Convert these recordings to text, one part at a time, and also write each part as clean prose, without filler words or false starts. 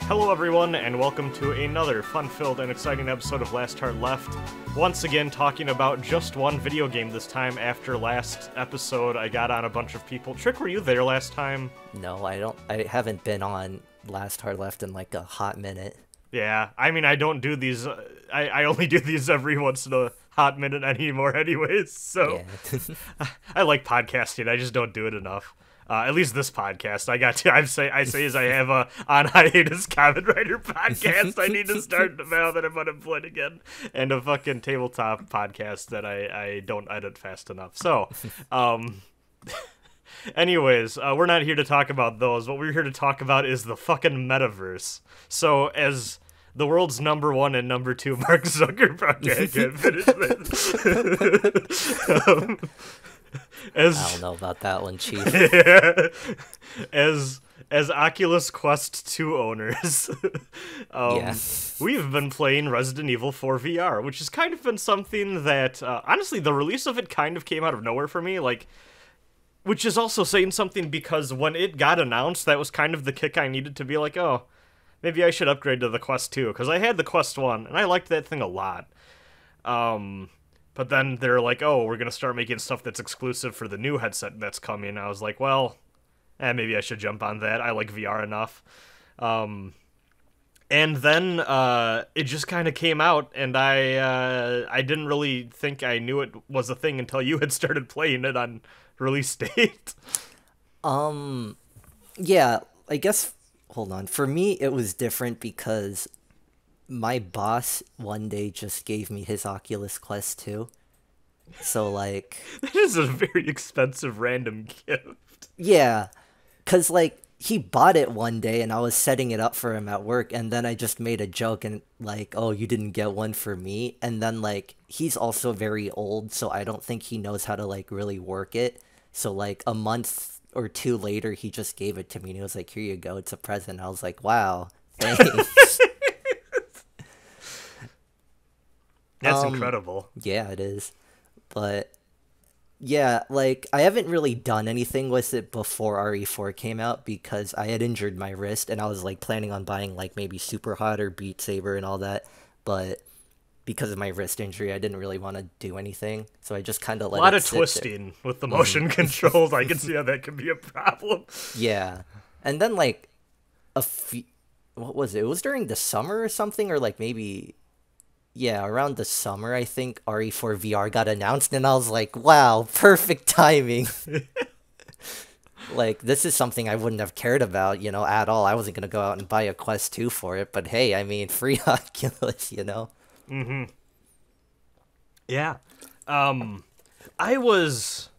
Hello everyone, and welcome to another fun-filled and exciting episode of Last Heart Left. Once again, talking about just one video game this time. After last episode, I got on a bunch of people. Trick, were you there last time? No, I haven't been on Last Heart Left in like a hot minute. Yeah, I mean, I don't do these, I only do these every once in a hot minute anymore anyways, so... Yeah. I like podcasting, I just don't do it enough. At least this podcast. I say as I have a on hiatus Kamen Rider podcast. I need to start now that I'm unemployed again, and a fucking tabletop podcast that I don't edit fast enough. So, anyways, we're not here to talk about those. What we're here to talk about is the fucking metaverse. So, as the world's number one and number two Mark Zuckerberg, I can't finish this. I don't know about that one, Chief. Yeah. As Oculus Quest 2 owners, Yeah. we've been playing Resident Evil 4 VR, which has kind of been something that, honestly, the release of it kind of came out of nowhere for me, which is also saying something because when it got announced, that was kind of the kick I needed to be like, oh, maybe I should upgrade to the Quest 2, because I had the Quest 1, and I liked that thing a lot. But then they're like, oh, we're going to start making stuff that's exclusive for the new headset that's coming. I was like, well, maybe I should jump on that. I like VR enough. And then it just kind of came out, and I didn't really think I knew it was a thing until you had started playing it on release date. Yeah, I guess, hold on. For me, it was different because my boss one day just gave me his Oculus Quest 2. So, like... That is a very expensive random gift. Yeah, because, like, he bought it one day and I was setting it up for him at work, and then I just made a joke and, like, oh, you didn't get one for me? And then, like, he's also very old, so I don't think he knows how to, like, really work it. So, like, a month or two later, he just gave it to me and he was like, here you go, it's a present. I was like, wow, thanks. That's incredible. Yeah, it is. But, yeah, like, I haven't really done anything with it before RE4 came out because I had injured my wrist and I was, like, planning on buying, like, maybe Super Hot or Beat Saber and all that. But because of my wrist injury, I didn't really want to do anything. So I just kind of let it sit. A lot of twisting with the motion controls. I can see how that could be a problem. Yeah. And then, like, what was it? It was during the summer or something, or, like, maybe... Yeah, around the summer, I think, RE4 VR got announced, and I was like, wow, perfect timing. Like, this is something I wouldn't have cared about, at all. I wasn't going to go out and buy a Quest 2 for it, but hey, I mean, free Oculus, Mm-hmm. Yeah. I was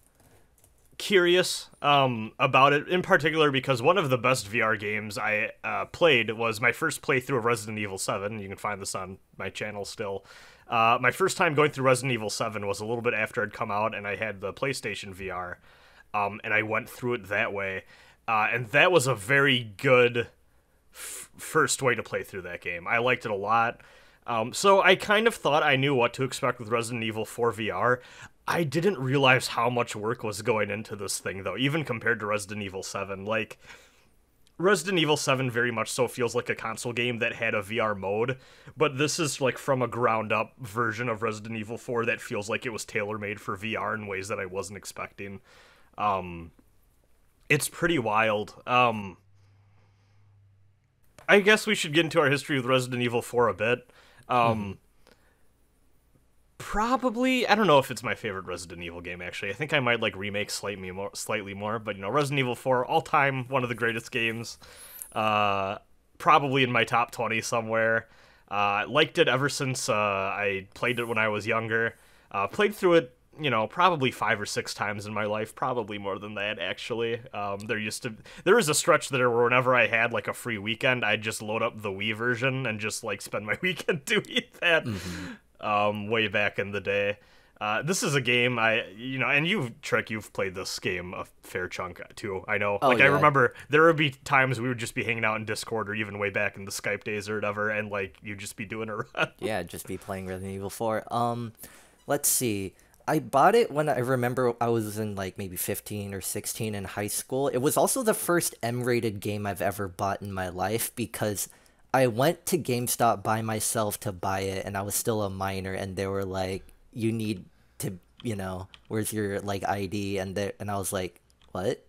curious about it in particular because one of the best VR games I played was my first playthrough of Resident Evil 7. You can find this on my channel still. My first time going through Resident Evil 7 was a little bit after it'd come out, and I had the PlayStation VR, and I went through it that way. And that was a very good first way to play through that game. I liked it a lot. So I kind of thought I knew what to expect with Resident Evil 4 VR. I didn't realize how much work was going into this thing, though, even compared to Resident Evil 7. Like, Resident Evil 7 very much so feels like a console game that had a VR mode, but this is, like, from a ground-up version of Resident Evil 4 that feels like it was tailor-made for VR in ways that I wasn't expecting. It's pretty wild. I guess we should get into our history with Resident Evil 4 a bit. Probably, I don't know if it's my favorite Resident Evil game, actually. I think I might, like, remake slightly more, but, Resident Evil 4, all-time, one of the greatest games. Probably in my top 20 somewhere. Liked it ever since I played it when I was younger. Played through it, probably 5 or 6 times in my life, probably more than that, actually. There was a stretch there where whenever I had, like, a free weekend, I'd just load up the Wii version and just, like, spend my weekend doing that. Way back in the day. This is a game and you've played this game a fair chunk too, I know. Oh, I yeah. remember there would be times we would just be hanging out in Discord or even way back in the Skype days or whatever, and, like, you'd just be doing a run. Yeah, just be playing Resident Evil 4. Let's see. I bought it when I remember I was in like maybe 15 or 16 in high school. It was also the first M-rated game I've ever bought in my life because I went to GameStop by myself to buy it, and I was still a minor, and they were like, "You need to, where's your like ID?" And I was like, "What?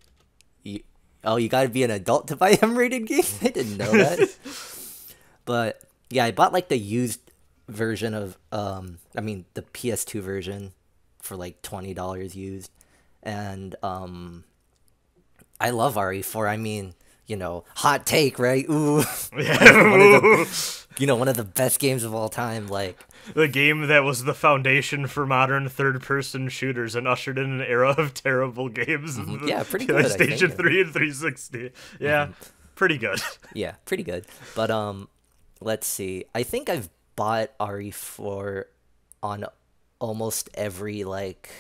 You, oh, you gotta be an adult to buy M-rated games?" I didn't know that. But yeah, I bought like the used version of the PS2 version for like $20 used, and I love RE4. I mean, hot take, right? Ooh, one of the best games of all time. Like the game that was the foundation for modern third-person shooters and ushered in an era of terrible games. Yeah, pretty good. PlayStation 3 and 360. Yeah, pretty good. Yeah, pretty good. But let's see. I think I've bought RE4 on almost every like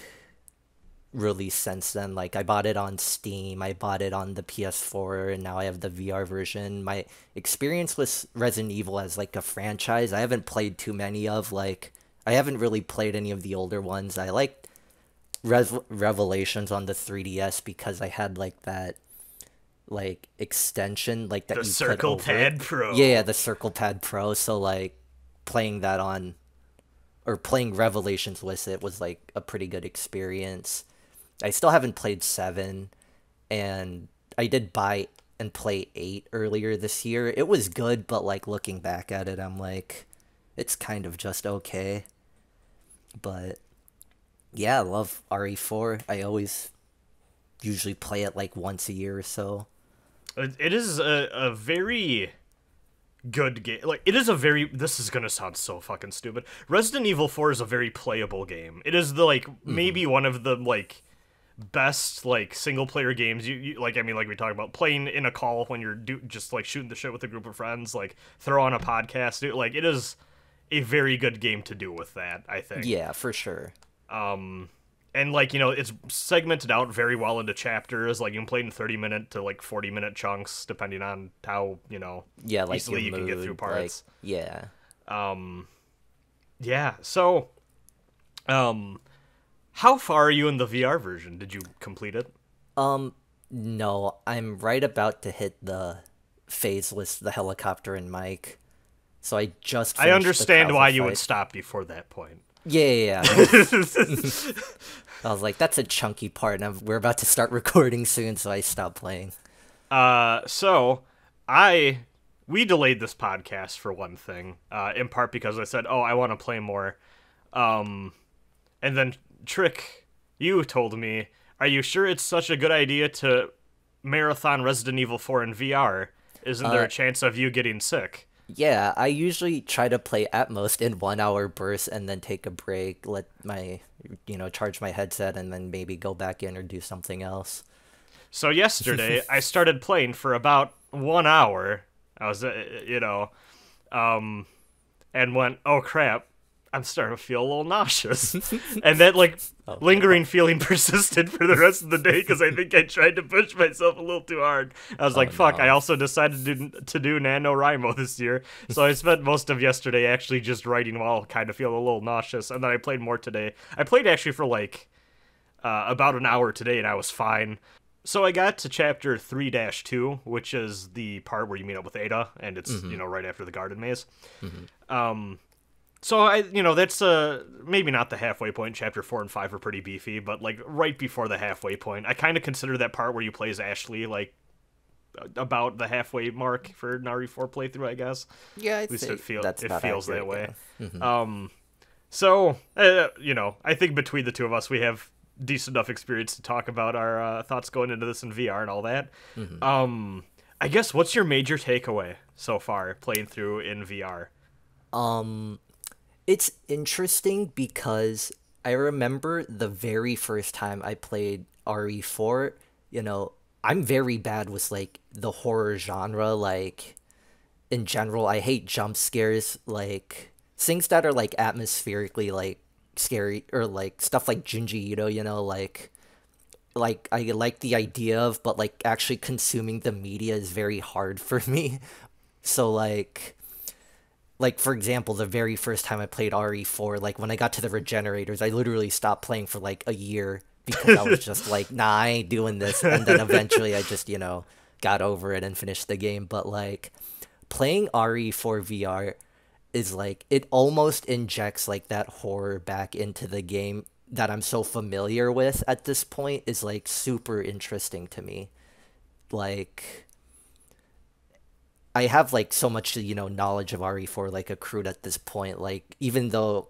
release since then. Like I bought it on Steam, I bought it on the PS4, and now I have the VR version. My experience with Resident Evil as like a franchise, I haven't played too many of. Like I haven't really played any of the older ones. I liked Revelations on the 3DS because I had like that like extension like that the you Circle put over Pad it. Pro. Yeah, the Circle Pad Pro. So like playing that on or playing Revelations with it was like a pretty good experience. I still haven't played 7, and I did buy and play 8 earlier this year. It was good, but like looking back at it, I'm like, it's kind of just okay. But yeah, I love RE4. I always usually play it like once a year or so. It is a very good game. Like, it is a very... This is gonna sound so fucking stupid. Resident Evil 4 is a very playable game. It is the, like, maybe one of the, like, best, like, single-player games. You like, I mean, like we talked about, playing in a call when you're just, like, shooting the shit with a group of friends, like, throw on a podcast. Like, it is a very good game to do with that, I think. Yeah, for sure. And, like, it's segmented out very well into chapters. Like, you can play in 30-minute to, like, 40-minute chunks, depending on how, yeah, like easily you can get through parts. Like, yeah. Yeah, so, how far are you in the VR version? Did you complete it? No, I'm right about to hit the phase with the helicopter and Mike. So I just I understand why you fight. would stop before that point. Yeah. I was like, that's a chunky part, and we're about to start recording soon, so I stopped playing. So we delayed this podcast for one thing, in part because I said, I want to play more. And then Trick, you told me, are you sure it's such a good idea to marathon Resident Evil 4 in VR? Isn't there a chance of you getting sick? Yeah, I usually try to play at most in 1 hour bursts and then take a break, let my, charge my headset, and then maybe go back in or do something else. So yesterday, I started playing for about 1 hour. I was, and went, oh crap, I'm starting to feel a little nauseous. And that, lingering feeling persisted for the rest of the day because I think I tried to push myself a little too hard. I was fuck, I also decided to do NaNoWriMo this year. So I spent most of yesterday actually just writing while kind of feeling a little nauseous. And then I played more today. I played actually for, about an hour today, and I was fine. So I got to chapter 3-2, which is the part where you meet up with Ada, and it's, right after the garden maze. So that's maybe not the halfway point. Chapter 4 and 5 are pretty beefy, but right before the halfway point, I kind of consider that part where you play as Ashley about the halfway mark for an RE4 playthrough, I guess. Yeah, at least it feels accurate, that way. Yeah. So I think between the two of us, we have decent enough experience to talk about our thoughts going into this in VR and all that. I guess what's your major takeaway so far playing through in VR? It's interesting because I remember the very first time I played RE4, I'm very bad with the horror genre, in general. I hate jump scares, things that are atmospherically scary, or stuff like Junji Ito, I like the idea of, but actually consuming the media is very hard for me. So for example, the very first time I played RE4, when I got to the regenerators, I literally stopped playing for a year because I was just nah, I ain't doing this. And then eventually I just, got over it and finished the game. But playing RE4 VR is like it almost injects like that horror back into the game that I'm so familiar with at this point is like super interesting to me. Like I have like so much, knowledge of RE4 like accrued at this point. Like even though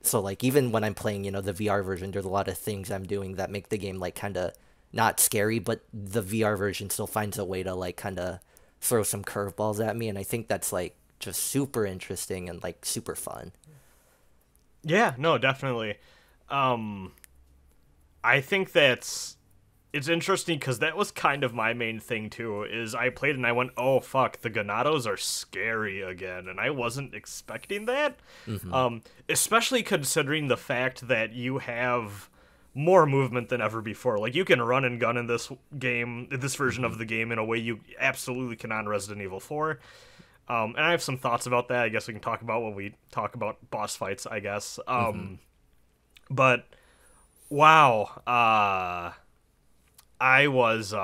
so like even when I'm playing, the VR version, there's a lot of things I'm doing that make the game like kind of not scary, but the VR version still finds a way to like kind of throw some curveballs at me, and I think that's like just super interesting and like super fun. Yeah, no, definitely. I think it's interesting because that was kind of my main thing too. Is I played and I went, oh fuck, the Ganados are scary again, and I wasn't expecting that. Especially considering the fact that you have more movement than ever before. Like you can run and gun in this game, this version of the game, in a way you absolutely cannot in Resident Evil 4. And I have some thoughts about that. I guess we can talk about when we talk about boss fights, I guess. But wow, I was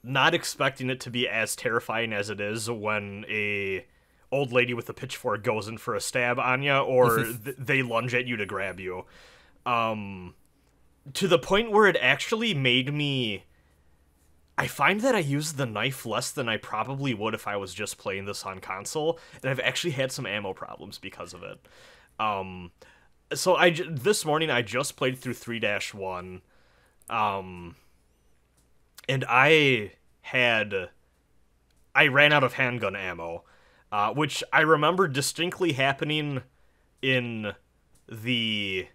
not expecting it to be as terrifying as it is when a old lady with a pitchfork goes in for a stab on you, or they lunge at you to grab you. To the point where it actually made me... I find that I use the knife less than I probably would if I was just playing this on console, and I've actually had some ammo problems because of it. So this morning I just played through 3-1, and I ran out of handgun ammo, which I remember distinctly happening in the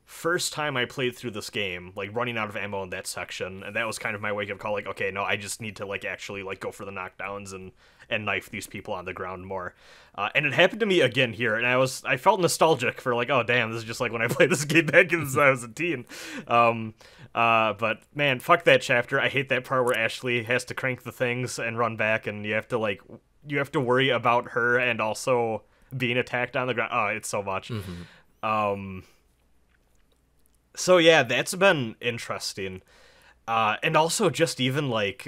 first time I played through this game, like running out of ammo in that section, and that was kind of my wake-up call, like, okay, no, I just need to like actually like go for the knockdowns and knife these people on the ground more. And it happened to me again here, and I felt nostalgic for like, oh damn, this is just like when I played this game back when I was a teen. But man, fuck that chapter. I hate that part where Ashley has to crank the things and run back, and you have to worry about her and also being attacked on the ground. Oh, it's so much. So yeah, that's been interesting. And also just even like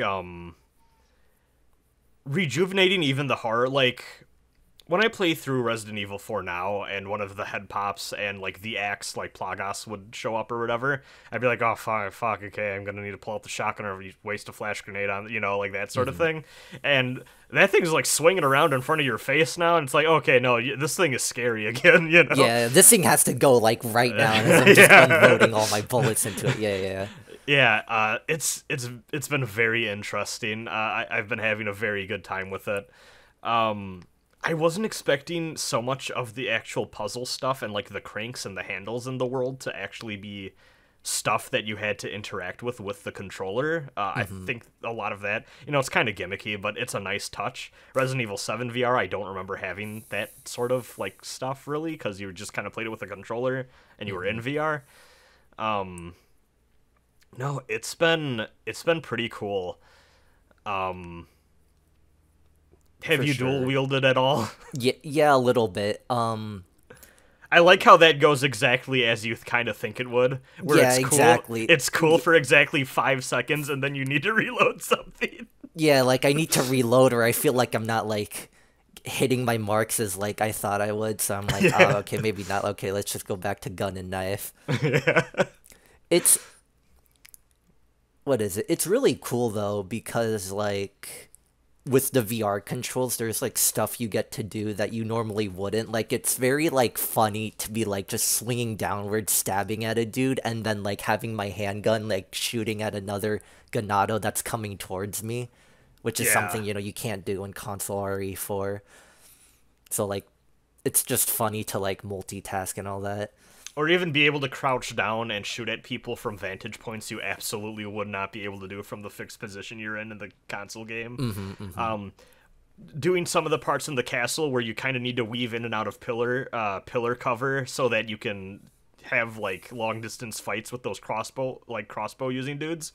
rejuvenating even the horror. Like when I play through Resident Evil 4 now and one of the head pops and like the axe like Plagas would show up or whatever, I'd be like, oh fuck, okay, I'm gonna need to pull out the shotgun or waste a flash grenade on, like that sort of thing. And that thing's like swinging around in front of your face now, and it's like, okay, no, this thing is scary again, Yeah, this thing has to go like right now, and I'm just unloading all my bullets into it. Yeah. It's been very interesting. I've been having a very good time with it. I wasn't expecting so much of the actual puzzle stuff and like the cranks and the handles in the world to actually be stuff that you had to interact with the controller. I think a lot of that, it's kind of gimmicky, but it's a nice touch. Resident Evil 7 VR, I don't remember having that sort of like stuff really, because you just kind of played it with a controller and you were in VR. No, it's been pretty cool. Have you dual wielded at all? Yeah, a little bit. I like how that goes exactly as you kind of think it would. Where Yeah, it's cool. exactly. It's cool for exactly 5 seconds, and then you need to reload something. Yeah, like I need to reload, or I feel like I'm not like hitting my marks as like I thought I would. So I'm like, oh, okay, maybe not. Okay, let's just go back to gun and knife. Yeah. What is it? It's really cool though, because like with the VR controls, there's like stuff you get to do that you normally wouldn't. Like it's very like funny to be like just swinging downward, stabbing at a dude, and then like having my handgun like shooting at another Ganado that's coming towards me, which is something you can't do in console RE4. So like it's just funny to like multitask and all that. Or even be able to crouch down and shoot at people from vantage points you absolutely would not be able to do from the fixed position you're in the console game. Doing some of the parts in the castle where you kind of need to weave in and out of pillar cover so that you can have like long distance fights with those crossbow using dudes.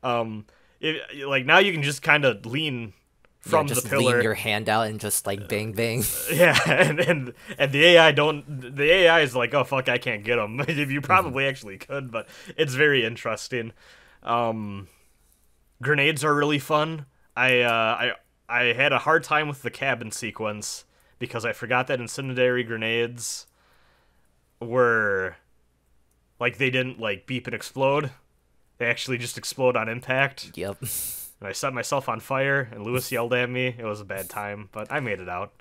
Like now you can just kind of lean from just the pillar, lean your hand out and just like bang bang. Yeah, and the AI is like, oh fuck, I can't get them. You probably actually could, but it's very interesting. Grenades are really fun. I I had a hard time with the cabin sequence because I forgot that incendiary grenades were like they didn't like beep and explode. They actually just explode on impact. Yep. And I set myself on fire, and Lewis yelled at me. It was a bad time, but I made it out.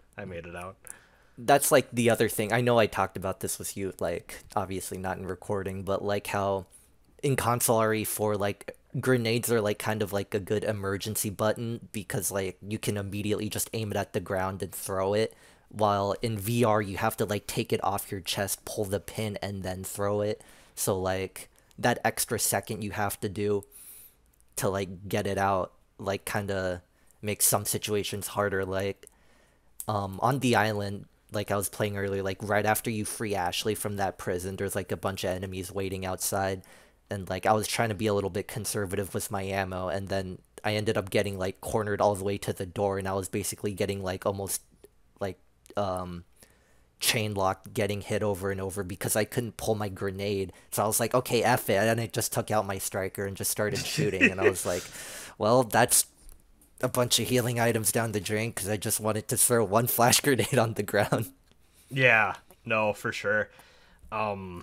That's like the other thing. I know I talked about this with you, like obviously not in recording, but like how in console RE4, like grenades are like kind of like a good emergency button because like you can immediately just aim it at the ground and throw it. While in VR you have to like take it off your chest, pull the pin, and then throw it. So like that extra second you have to do to like get it out, like kind of makes some situations harder. Like on the island, like I was playing earlier, like right after you free Ashley from that prison, there's like a bunch of enemies waiting outside, and like I was trying to be a little bit conservative with my ammo, and then I ended up getting like cornered all the way to the door, and I was basically getting like almost like chain locked, getting hit over and over because I couldn't pull my grenade. So I was like, okay, F it, and I just took out my striker and just started shooting, and I was like, well, that's a bunch of healing items down the drain because I just wanted to throw one flash grenade on the ground. Yeah, no, for sure. God,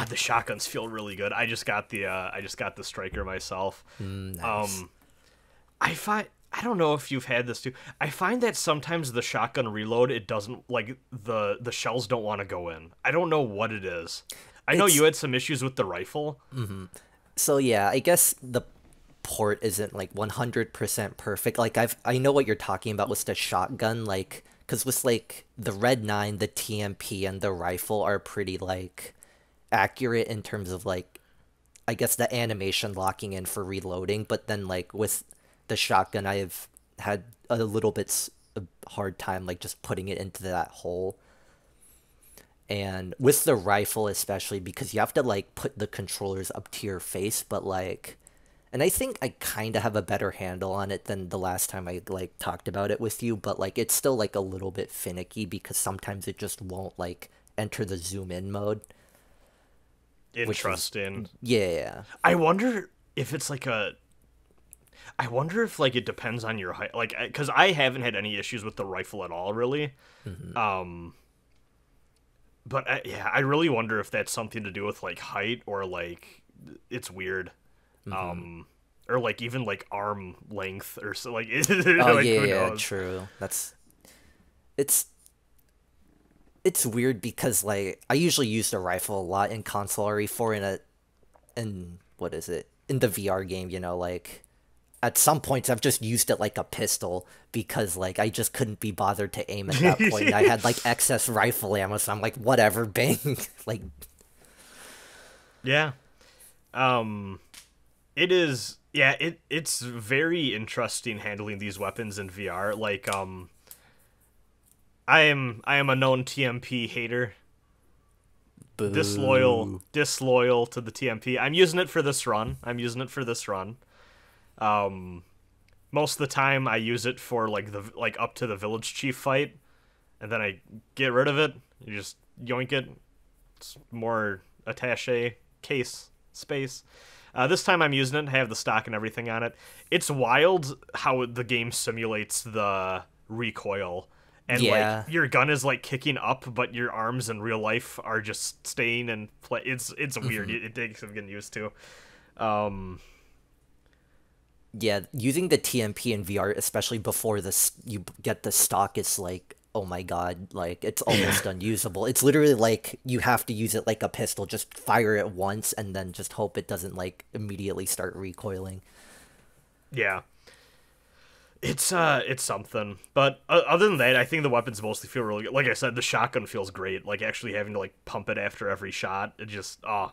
the shotguns feel really good. I just got the striker myself. Nice. I don't know if you've had this too. I find that sometimes the shotgun reload, it doesn't like the shells don't want to go in. I don't know what it is. I know you had some issues with the rifle. So yeah, I guess the port isn't like 100% perfect. Like I know what you're talking about with the shotgun, like because with like the Red 9, the TMP, and the rifle are pretty like accurate in terms of like I guess the animation locking in for reloading, but then like with the shotgun I've had a little bit a hard time like just putting it into that hole. And with the rifle especially because you have to like put the controllers up to your face, but like and I think I kind of have a better handle on it than the last time I like talked about it with you, but like it's still like a little bit finicky because sometimes it just won't like enter the zoom in mode. Interesting. Yeah. I wonder if it's like a. I wonder if like it depends on your height, like because I haven't had any issues with the rifle at all, really. But yeah, I really wonder if that's something to do with like height or like it's weird. Or like even like arm length or so like, Oh like yeah, who yeah, knows? true. It's it's weird because like I usually use the rifle a lot in console RE4 in what is it? In the VR game, you know, like at some points I've just used it like a pistol because like I just couldn't be bothered to aim at that point. And I had like excess rifle ammo, so I'm like, whatever, bang. Like Yeah. It is yeah, it's very interesting handling these weapons in VR. Like I am a known TMP hater. boo. Disloyal to the TMP. I'm using it for this run. Most of the time I use it for like the up to the village chief fight, and then I get rid of it. You just yoink it. It's more attaché case space. This time I'm using it, have the stock and everything on it. It's wild how the game simulates the recoil. And, Yeah. like, your gun is, like, kicking up, but your arms in real life are just staying and play. It's weird. It takes some getting used to. Yeah, using the TMP in VR, especially before this you get the stock, is like, oh my god, like it's almost unusable. It's literally like you have to use it like a pistol, just fire it once and then just hope it doesn't like immediately start recoiling. Yeah. It's something. But other than that, I think the weapons mostly feel really good. Like I said, the shotgun feels great. Like, actually having to, like, pump it after every shot. It just, I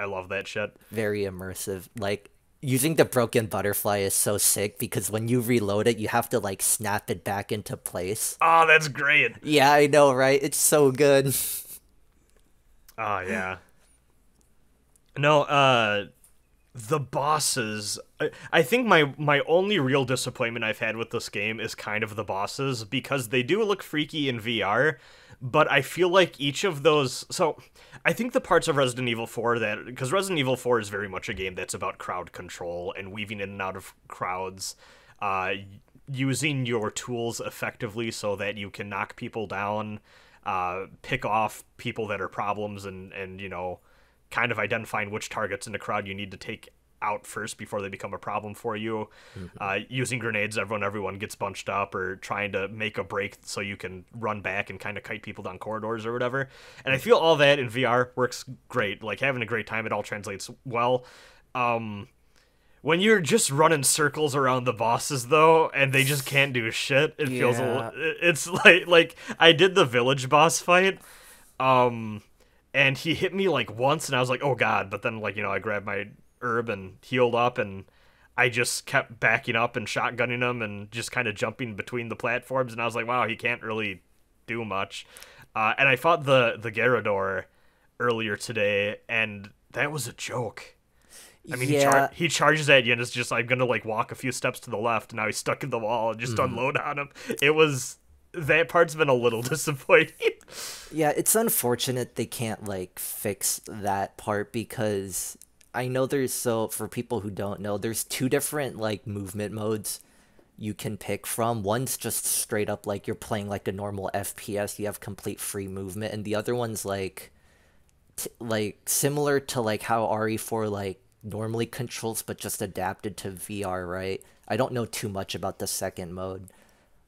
love that shit. Very immersive. Like using the broken butterfly is so sick because when you reload it, you have to like snap it back into place. Oh, that's great. Yeah, I know, right? It's so good. Oh, yeah. No, the bosses. I think my only real disappointment I've had with this game is kind of the bosses, because they do look freaky in VR, but I feel like each of those. So, I think the parts of Resident Evil 4 that. Because Resident Evil 4 is very much a game that's about crowd control and weaving in and out of crowds. using your tools effectively so that you can knock people down, pick off people that are problems, and kind of identifying which targets in the crowd you need to take out first before they become a problem for you. Using grenades, everyone gets bunched up, or trying to make a break so you can run back and kind of kite people down corridors or whatever. And I feel all that in VR works great. Like, having a great time, it all translates well. When you're just running circles around the bosses, though, and they just can't do shit, it feels a little... It's like I did the village boss fight, and he hit me like once, and I was like, oh god, but then I grabbed my herb and healed up, and I just kept backing up and shotgunning him and just kind of jumping between the platforms, and I was like, wow, he can't really do much. And I fought the Gyarados earlier today, and that was a joke. I mean, he charges at you, and it's just, I'm gonna walk a few steps to the left, and now he's stuck in the wall, and just unload on him. That part's been a little disappointing. Yeah, it's unfortunate they can't fix that part, because I know for people who don't know, there's two different movement modes you can pick from. One's just straight up you're playing a normal FPS, you have complete free movement, and the other one's similar to how RE4 normally controls, but just adapted to VR, right? I don't know too much about the second mode,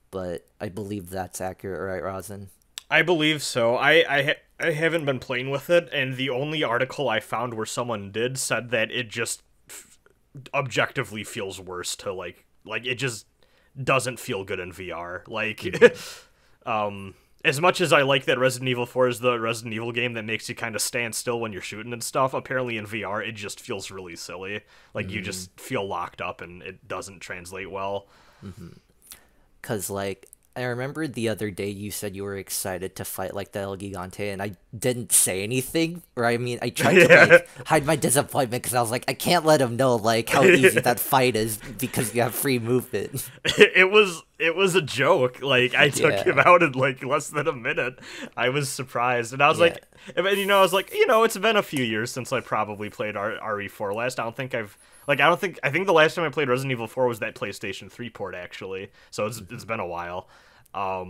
but I believe that's accurate, right, Rosin? I believe so. I haven't been playing with it, and the only article I found where someone did said that it just objectively feels worse to it just doesn't feel good in VR. As much as I like that Resident Evil 4 is the Resident Evil game that makes you kind of stand still when you're shooting and stuff, apparently in VR it just feels really silly. You just feel locked up, and it doesn't translate well. Because I remember the other day you said you were excited to fight the El Gigante, and I didn't say anything. Or I mean, I tried to hide my disappointment, because I was like, I can't let him know how easy that fight is because you have free movement. It was a joke. I took him out in less than a minute. I was surprised, and I was like, it's been a few years since I probably played RE4 last. I think the last time I played Resident Evil 4 was that PlayStation 3 port, actually. So it's been a while. I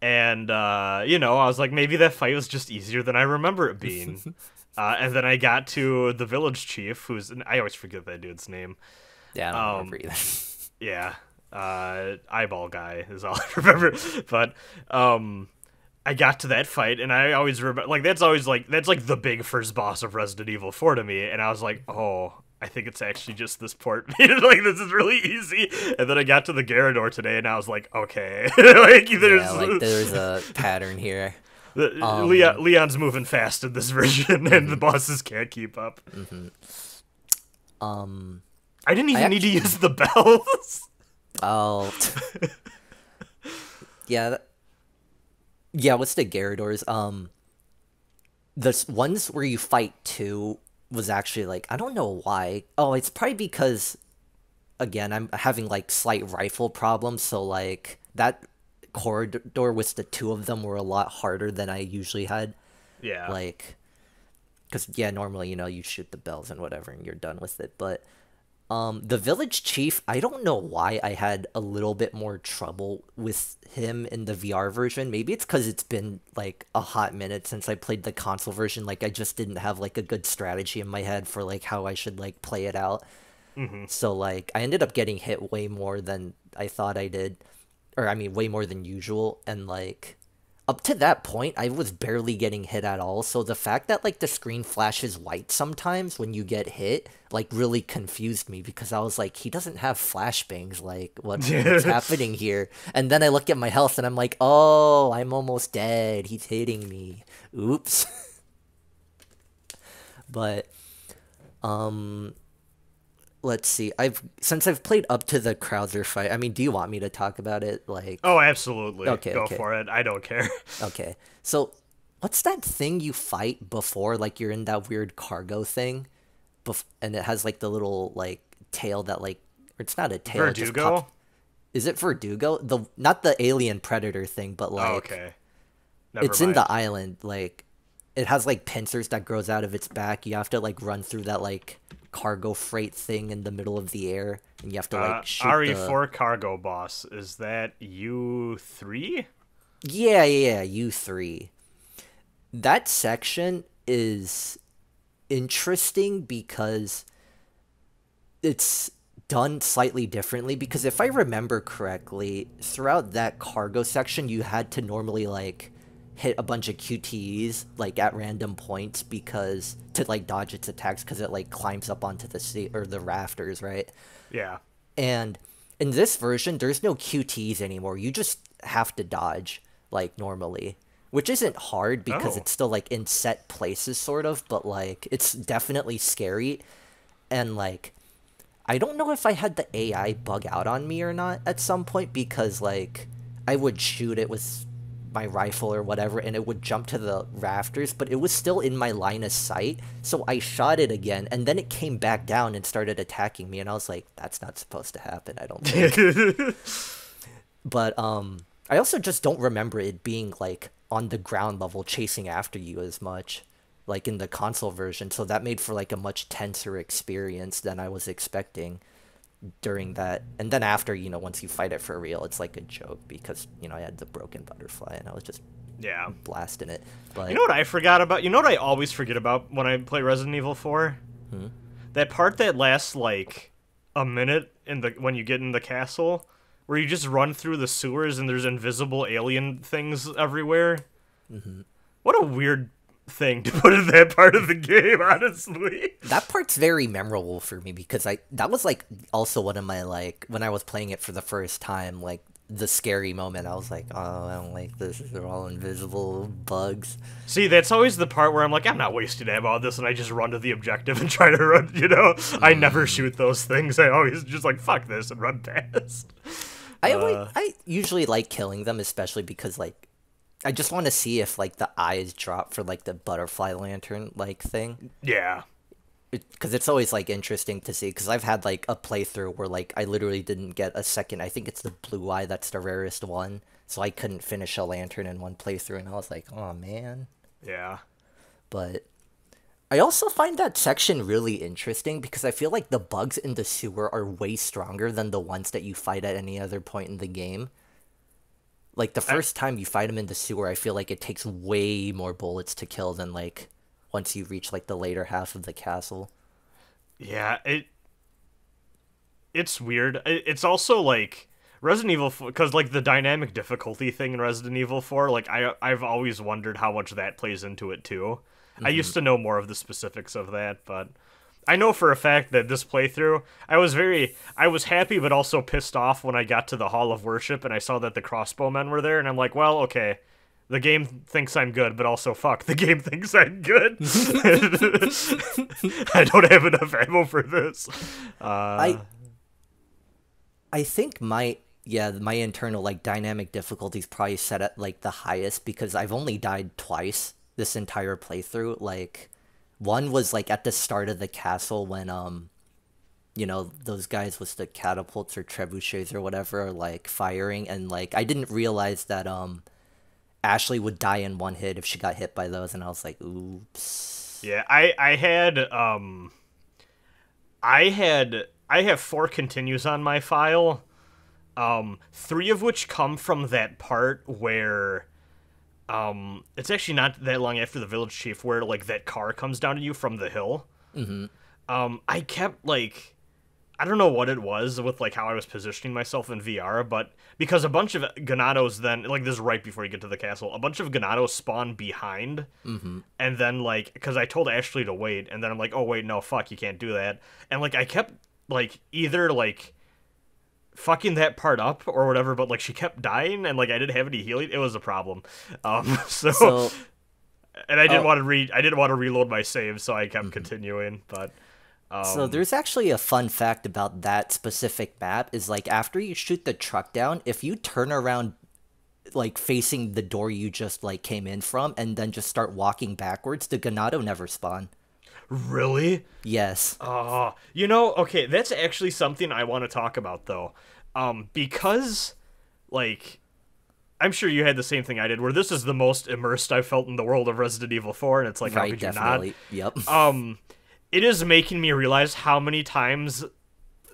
was like, maybe that fight was just easier than I remember it being. And then I got to the village chief, I always forget that dude's name. Yeah, I don't remember either. Yeah. Eyeball guy is all I remember. But, I got to that fight, and I always remember, that's the big first boss of Resident Evil 4 to me, and I was like, oh, I think it's actually just this port. This is really easy. And then I got to the Gyarados today, and I was like, okay. There's a pattern here. Leon's moving fast in this version, and the bosses can't keep up. I didn't even need to use the bells. Oh. Yeah. Yeah, what's the Gyarados? The ones where you fight two was actually I don't know why. Oh, it's probably because, again, I'm having slight rifle problems, so that corridor with the two of them were a lot harder than I usually had. Yeah. Because, normally, you shoot the bells and whatever, and you're done with it, but the village chief, I don't know why I had a little bit more trouble with him in the VR version. Maybe it's because it's been a hot minute since I played the console version. I just didn't have a good strategy in my head for how I should play it out. So I ended up getting hit way more than I thought I did, or I mean way more than usual, and up to that point, I was barely getting hit at all, so the fact that, the screen flashes white sometimes when you get hit, really confused me, because I was like, he doesn't have flashbangs, what's happening here? And then I look at my health, and I'm like, oh, I'm almost dead, he's hitting me. Oops. But, let's see. Since I've played up to the Krauser fight, I mean, do you want me to talk about it? Oh, absolutely. Okay, Go for it. I don't care. Okay. So, what's that thing you fight before? You're in that weird cargo thing, and it has the little tail that or it's not a tail. Verdugo? Is it Verdugo? Not the alien predator thing, but oh, okay. Never it's mind. In the island. It has pincers that grows out of its back. You have to run through that cargo freight thing in the middle of the air, and you have to like shoot RE4 cargo boss. Is that U3? Yeah, U3. That section is interesting because it's done slightly differently, because if I remember correctly, throughout that cargo section you had to normally like hit a bunch of QTEs like at random points because to like dodge its attacks, because it like climbs up onto the sea or the rafters, right? Yeah. And in this version there's no QTEs anymore. You just have to dodge like normally, which isn't hard because Oh. it's still like in set places sort of, but like it's definitely scary. And like I don't know if I had the AI bug out on me or not at some point, because like I would shoot it with my rifle or whatever and it would jump to the rafters, but it was still in my line of sight. So I shot it again and then it came back down and started attacking me, and I was like, that's not supposed to happen, I don't think. But I also just don't remember it being like on the ground level chasing after you as much like in the console version, so that made for like a much tenser experience than I was expecting during that. And then after, once you fight it for real, it's like a joke because, I had the broken butterfly and I was just Yeah. blasting it. But You know what I forgot about? You know what I always forget about when I play Resident Evil 4? That part that lasts like a minute when you get in the castle, where you just run through the sewers and there's invisible alien things everywhere. What a weird thing to put in that part of the game, honestly. that part's very memorable for me because that was like also one of my like when I was playing it for the first time, like the scary moment. I was like, oh, I don't like this. They're all invisible bugs. See, that's always the part where I'm like, I'm not wasting ammo on this, and I just run to the objective and try to run, I never shoot those things. I always just like, fuck this, and run past. I usually like killing them, especially because like I just want to see if like the eyes drop for like the butterfly lantern like thing, Yeah. because it's always like interesting to see. Because I've had like a playthrough where like I literally didn't get a second. I think it's the blue eye that's the rarest one, so I couldn't finish a lantern in one playthrough, and I was like, oh man. Yeah. But I also find that section really interesting because I feel like the bugs in the sewer are way stronger than the ones that you fight at any other point in the game. Like, the first time you fight them in the sewer, I feel like it takes way more bullets to kill than, like, once you reach, like, the later half of the castle. Yeah, it's weird. It's also, like, Resident Evil 4, because, like, the dynamic difficulty thing in Resident Evil 4, like, I've always wondered how much that plays into it, too. I used to know more of the specifics of that, but I know for a fact that this playthrough, I was happy but also pissed off when I got to the Hall of Worship and I saw that the crossbowmen were there, and I'm like, well, okay, the game thinks I'm good, but also fuck, the game thinks I'm good. I don't have enough ammo for this. I think my internal, like, dynamic difficulty is probably set at, like, the highest because I've only died twice this entire playthrough. Like, one was, like, at the start of the castle when, those guys with the catapults or trebuchets or whatever are, like, firing, and, like, I didn't realize that, Ashley would die in one hit if she got hit by those, and I was like, oops. Yeah, I have 4 continues on my file, 3 of which come from that part where, it's actually not that long after the village chief where, like, that car comes down to you from the hill. I kept, like, I don't know what it was with, like, how I was positioning myself in VR, but because a bunch of Ganados then, like, this is right before you get to the castle, a bunch of Ganados spawn behind, and then, like, because I told Ashley to wait, and then I'm like, oh, wait, no, fuck, you can't do that, and, like, I kept, like, either, like, fucking that part up or whatever, but, like, she kept dying, and, like, I didn't have any healing. It was a problem. So and I didn't want to reload my save, so I kept continuing, but so there's actually a fun fact about that specific map is, like, after you shoot the truck down, if you turn around, like, facing the door you just, like, came in from and then just start walking backwards, the Ganado never spawn. Really? Yes. Okay, that's actually something I want to talk about, though. Because, like, I'm sure you had the same thing I did, where this is the most immersed I've felt in the world of Resident Evil 4, and it's like, how could you not? Yep. it is making me realize how many times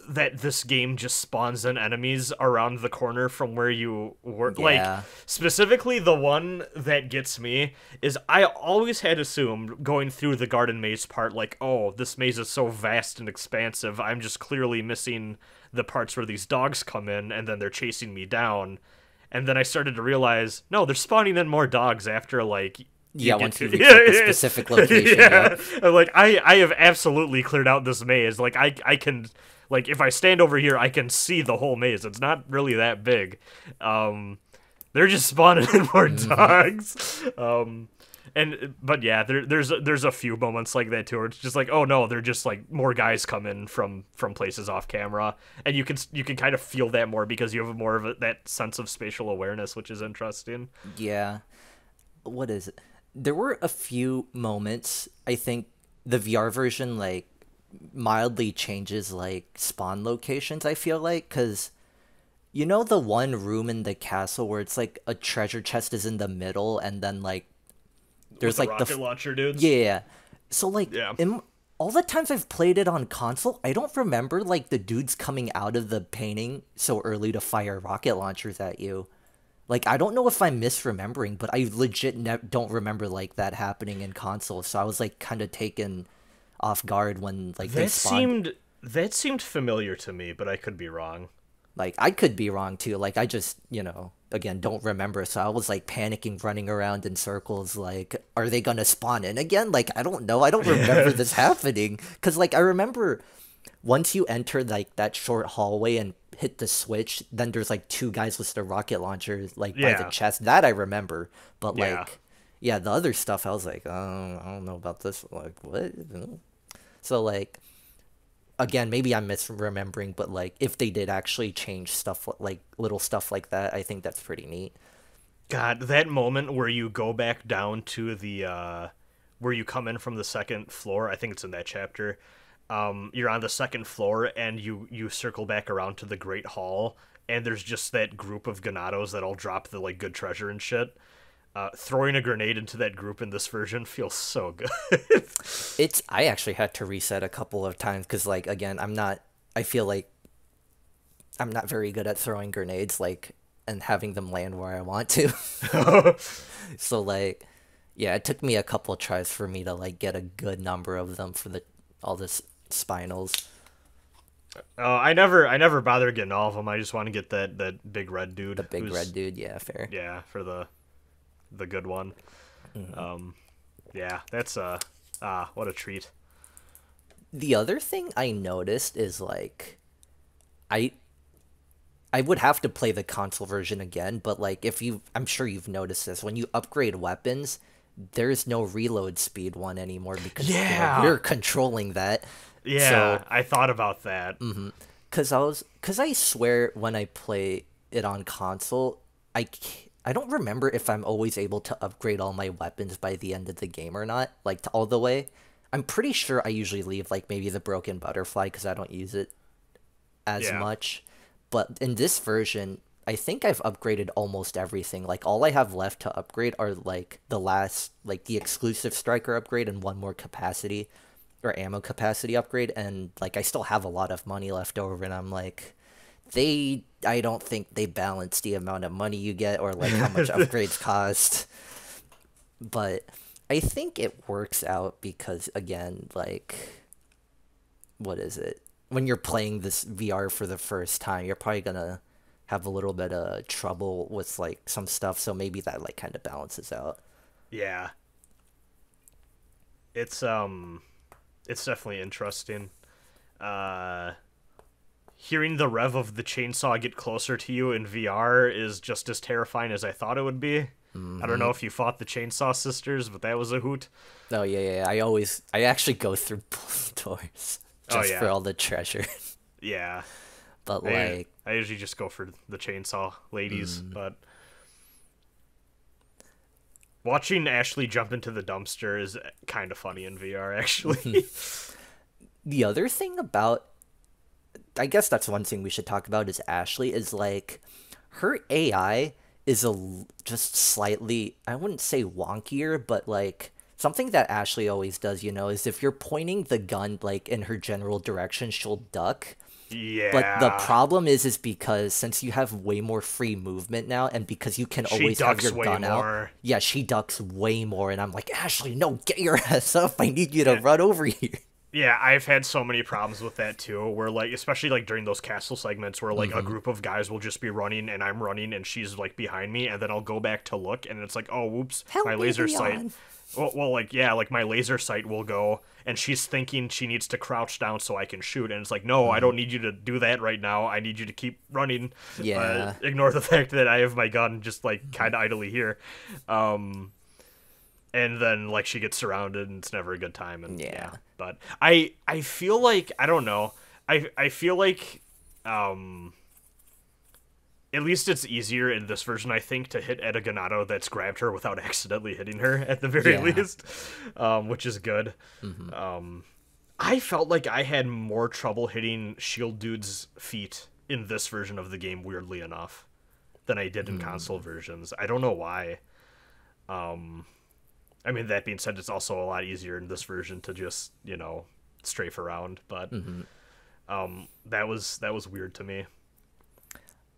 that this game just spawns in enemies around the corner from where you were. Like, Yeah. specifically, the one that gets me is I always had assumed going through the garden maze part, like, oh, this maze is so vast and expansive, I'm just clearly missing the parts where these dogs come in and then they're chasing me down. And then I started to realize, no, they're spawning in more dogs after, like, Yeah, once you reach like, a specific location. yeah. Like, I have absolutely cleared out this maze. Like, I can, like, if I stand over here, I can see the whole maze. It's not really that big. They're just spawning in more dogs. But yeah, there's a few moments like that too, where it's just like, oh no, they're just like more guys come in from places off camera, and you can kind of feel that more because you have more of that sense of spatial awareness, which is interesting. Yeah. What is it? There were a few moments, I think the VR version, like, mildly changes, like, spawn locations, I feel like, because, you know the one room in the castle where it's, like, a treasure chest is in the middle, and then, like, there's, With like, the rocket launcher dudes. Yeah. So, like, Yeah. all the times I've played it on console, I don't remember, like, the dudes coming out of the painting so early to fire rocket launchers at you. Like, I don't know if I'm misremembering, but I legit don't remember, like, that happening in console. So I was, like, kind of taken off guard when, like, they spawned. That seemed familiar to me, but I could be wrong. Like, I could be wrong, too. Like, I just, again, don't remember. So I was, like, panicking, running around in circles, like, are they gonna spawn in again? Like, I don't know. I don't remember this happening. Because, like, I remember once you enter, like, that short hallway and hit the switch, then there's, like, two guys with the rocket launchers, like, by the chest. That I remember. But, like, yeah, the other stuff, I was like, I don't know about this. Like, what? So, like, again, maybe I'm misremembering, but, like, if they did actually change stuff, like, little stuff like that, I think that's pretty neat. God, that moment where you go back down to the, where you come in from the second floor, I think it's in that chapter. You're on the second floor, and you circle back around to the Great Hall, and there's just that group of Ganados that all drop the, like, good treasure and shit. Throwing a grenade into that group in this version feels so good. I actually had to reset a couple of times, because, like, again, I feel like I'm not very good at throwing grenades, like, and having them land where I want to. So, like, yeah, it took me a couple tries for me to, like, get a good number of them for all this spinals. I never bother getting all of them. I just want to get that big red dude. The big red dude, yeah, fair. Yeah, for the good one. Mm-hmm. Yeah, that's what a treat. The other thing I noticed is, like, I would have to play the console version again, but, like, I'm sure you've noticed this, when you upgrade weapons, there's no reload speed one anymore because we're controlling that. Yeah, so, I thought about that. Because I swear when I play it on console, I don't remember if I'm always able to upgrade all my weapons by the end of the game or not, like, to all the way. I'm pretty sure I usually leave, like, maybe the broken butterfly because I don't use it as much. But in this version, I think I've upgraded almost everything. Like, all I have left to upgrade are, like, the exclusive striker upgrade and one more capacity or ammo capacity upgrade. And, like, I still have a lot of money left over, and I'm like, I don't think they balance the amount of money you get or, like, how much upgrades cost. But I think it works out because, again, like, what is it? When you're playing this VR for the first time, you're probably gonna have a little bit of trouble with, like, some stuff, so maybe that, like, kind of balances out. Yeah. It's definitely interesting. Hearing the rev of the chainsaw get closer to you in VR is just as terrifying as I thought it would be. I don't know if you fought the Chainsaw Sisters, but that was a hoot. Oh, yeah. I actually go through both doors just for all the treasure. Yeah. But, I usually just go for the chainsaw ladies, but watching Ashley jump into the dumpster is kind of funny in VR, actually. The other thing about, I guess that's one thing we should talk about, is Ashley, is, like, her AI is just slightly, I wouldn't say wonkier, but, like, Something that Ashley always does, is if you're pointing the gun like in her general direction, she'll duck. But the Yeah. problem is because since you have way more free movement now, and because you can She always have ducks your way gun out, more. yeah, she ducks way more, and I'm like, Ashley, no, get your ass up! I need you to Yeah. run over here. Yeah, I've had so many problems with that too, where like, especially like during those castle segments where like a group of guys will just be running and I'm running and she's like behind me, and then I'll go back to look and it's like, oh, whoops, Help my me, laser sight. Leon. Well, like, yeah, like my laser sight will go and she's thinking she needs to crouch down so I can shoot, and it's like, no, I don't need you to do that right now. I need you to keep running. Yeah. Ignore the fact that I have my gun just like kind of idly here. And then like she gets surrounded and it's never a good time, and Yeah. but I feel like, I don't know, I feel like at least it's easier in this version, I think, to hit at a Ganado that's grabbed her without accidentally hitting her at the very Yeah. least, which is good. I felt like I had more trouble hitting Shield Dude's feet in this version of the game, weirdly enough, than I did in console versions. I don't know why. I mean, that being said, it's also a lot easier in this version to just, strafe around, but that was weird to me.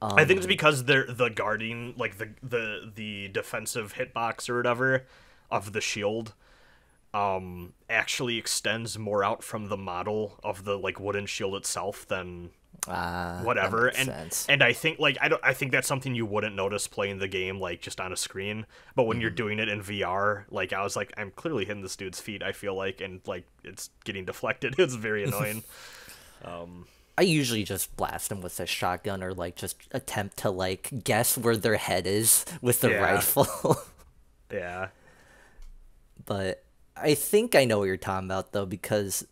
I think it's because they're the guarding, like the defensive hitbox or whatever of the shield actually extends more out from the model of the like wooden shield itself than whatever. That makes sense. And I think like I think that's something you wouldn't notice playing the game like just on a screen, but when you're doing it in VR, like I was like, I'm clearly hitting this dude's feet, I feel like, and like it's getting deflected. It's very annoying. I usually just blast them with a shotgun or like just attempt to like guess where their head is with the Yeah. rifle. Yeah. But I think I know what you're talking about though, because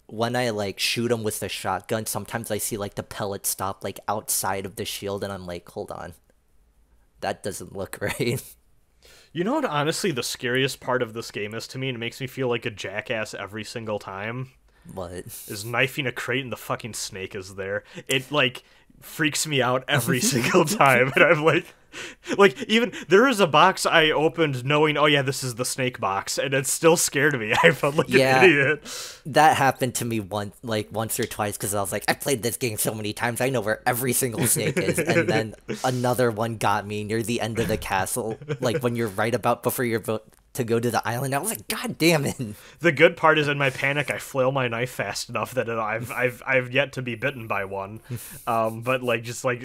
when I like shoot them with the shotgun, sometimes I see like the pellet stop like outside of the shield, and I'm like, hold on, that doesn't look right. You know what, honestly, the scariest part of this game is to me, and it makes me feel like a jackass every single time, But is knifing a crate and the fucking snake is there. It, like, freaks me out every single time, and I'm like, even, there is a box I opened knowing, oh yeah, this is the snake box, and it still scared me. I felt like Yeah. an idiot. that happened to me once or twice, because I was like, I played this game so many times, I know where every single snake is. And then another one got me near the end of the castle, like when you're right about before you're about to go to the island. I was like, God damn it! The good part is, in my panic, I flail my knife fast enough that I've yet to be bitten by one. But like just like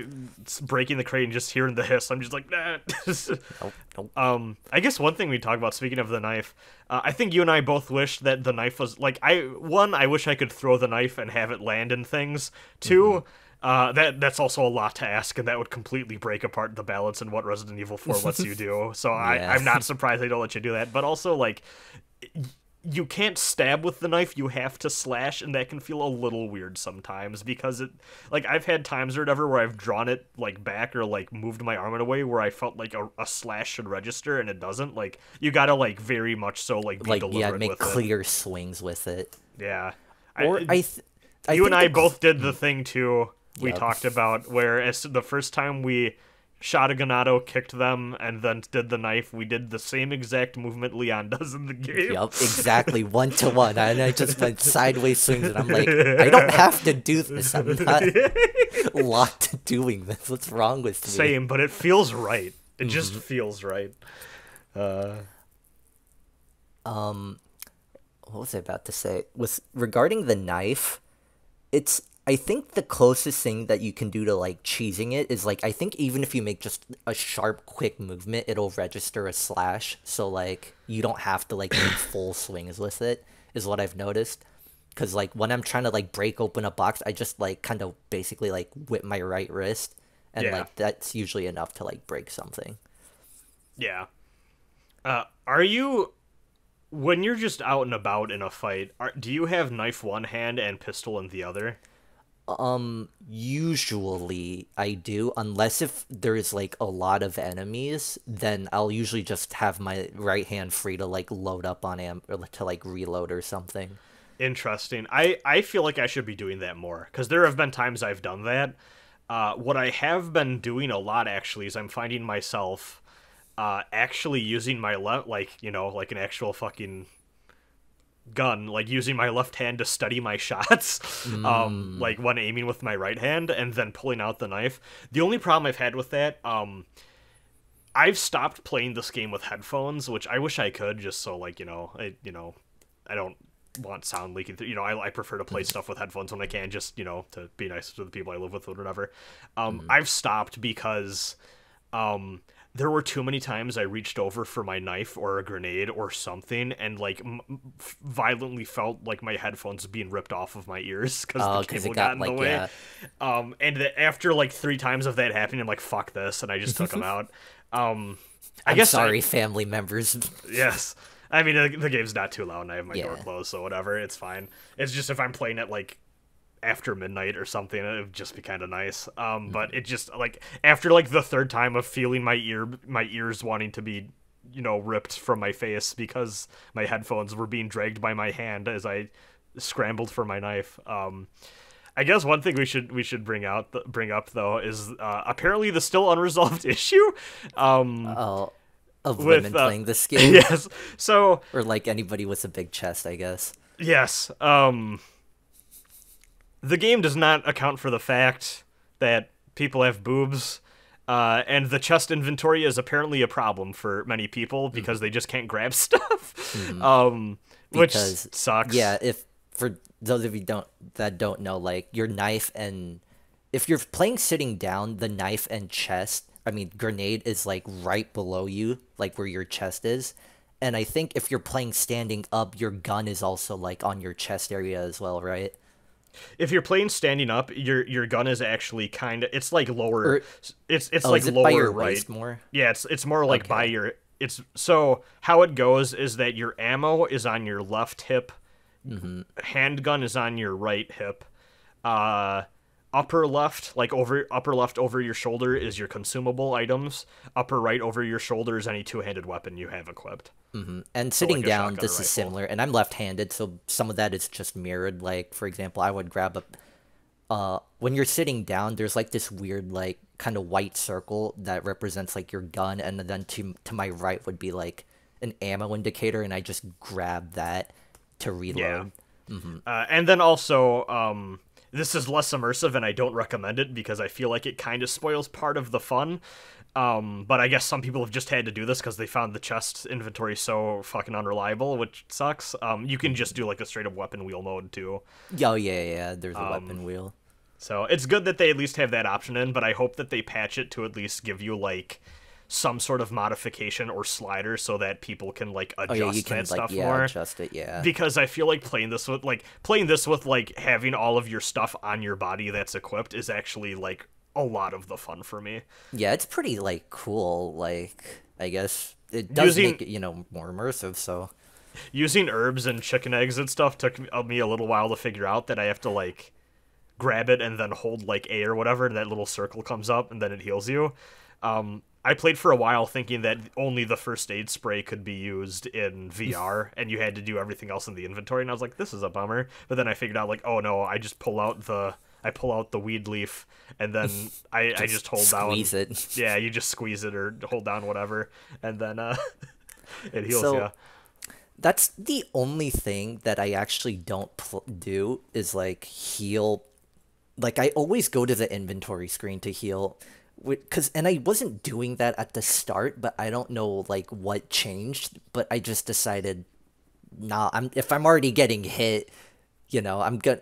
breaking the crate and just hearing the hiss, I'm just like, nah. Nope. I guess one thing we talk about, speaking of the knife, I think you and I both wish that the knife was like, I wish I could throw the knife and have it land in things. Two, that's also a lot to ask, and that would completely break apart the balance in what Resident Evil 4 lets you do. So Yeah. I'm not surprised they don't let you do that. But also, like, you can't stab with the knife, you have to slash, and that can feel a little weird sometimes, because it, like, I've had times or whatever where I've drawn it, like, back or, like, moved my arm in a way where I felt like a slash should register, and it doesn't. Like, you gotta, like, very much so, like, be Like, deliberate yeah, make with clear swings with it. it. Yeah. Or you think and I the- both did the thing, too, we Yep. talked about, where as the first time we shot a Ganado, kicked them, and then did the knife, we did the same exact movement Leon does in the game. Yep, exactly, 1-to-1. And I just went sideways swings, and I'm like, I don't have to do this. I'm not locked to doing this. What's wrong with me? Same, but it feels right. It just feels right. What was I about to say? With regarding the knife, it's, I think the closest thing that you can do to like cheesing it is like, I think even if you make just a sharp, quick movement, it'll register a slash. So like you don't have to like make full swings with it, is what I've noticed. Because like when I'm trying to like break open a box, I just like kind of basically like whip my right wrist, and Yeah. like that's usually enough to like break something. Yeah. Are you, when you're just out and about in a fight, do you have knife one hand and pistol in the other? Usually I do, unless if there's like a lot of enemies, then I'll usually just have my right hand free to like load up on or to like reload or something. Interesting. I feel like I should be doing that more, because there have been times I've done that. What I have been doing a lot, actually, is I'm finding myself actually using my left, like, you know, like an actual fucking gun, like using my left hand to steady my shots, like when aiming with my right hand, and then pulling out the knife. The only problem I've had with that, I've stopped playing this game with headphones, which I wish I could, just so, like, I don't want sound leaking through. I prefer to play stuff with headphones when I can, just, to be nice to the people I live with or whatever. I've stopped because there were too many times I reached over for my knife or a grenade or something, and like violently felt like my headphones being ripped off of my ears because the cable got in the way. Yeah. And after like 3 times of that happening, I'm like, fuck this, and I just took them out. I guess sorry, family members. Yes. I mean, the game's not too loud, and I have my door closed, so whatever, it's fine. It's just if I'm playing it, like, after midnight or something, it would just be kind of nice. But it just, like, after, like, the 3rd time of feeling my ears wanting to be, ripped from my face because my headphones were being dragged by my hand as I scrambled for my knife. I guess one thing we should bring up, though, is apparently the still unresolved issue. Of women playing this game. Yes. So, or like anybody with a big chest, I guess. Yes. The game does not account for the fact that people have boobs, and the chest inventory is apparently a problem for many people because they just can't grab stuff. Which sucks. Yeah, for those of you that don't know, like your knife and if you're playing sitting down, the knife and chest, grenade is like right below you, like where your chest is. And I think if you're playing standing up, your gun is also like on your chest area as well, right? If you're playing standing up, your gun is actually kind of, it's like lower. It's like is it lower by your right. Waist more? Yeah, it's more like by your. It's so how it goes is that your ammo is on your left hip, handgun is on your right hip, upper left over your shoulder is your consumable items. Upper right over your shoulder is any 2-handed weapon you have equipped. And sitting like down, this is similar. And I'm left-handed, so some of that is just mirrored. Like, for example, I would grab when you're sitting down, there's like this weird, like, kind of white circle that represents like your gun, and then to my right would be like an ammo indicator, and I just grab that to reload. Yeah. And then also, this is less immersive, and I don't recommend it because I feel like it kind of spoils part of the fun. But I guess some people have just had to do this because they found the chest inventory so fucking unreliable, which sucks. You can just do like a straight up weapon wheel mode too. Oh yeah, there's a weapon wheel. So it's good that they at least have that option in, but I hope that they patch it to at least give you like some sort of modification or slider so that people can like adjust that stuff more. Adjust it, yeah. Because I feel like playing this with like having all of your stuff on your body that's equipped is actually like a lot of the fun for me. Yeah, it's pretty like cool. Like I guess it does make it more immersive. So using herbs and chicken eggs and stuff took me a little while to figure out that I have to like grab it and then hold like A or whatever, and that little circle comes up and then it heals you. I played for a while thinking that only the first aid spray could be used in VR and you had to do everything else in the inventory, and I was like, this is a bummer. But then I figured out like, oh no, I just pull out the weed leaf and then I just hold down. Squeeze it. Yeah, you just squeeze it or hold down whatever, and then it heals you. That's the only thing that I actually don't do is like heal. Like I always go to the inventory screen to heal. And I wasn't doing that at the start, but I don't know like what changed. But I just decided, nah. If I'm already getting hit, I'm gonna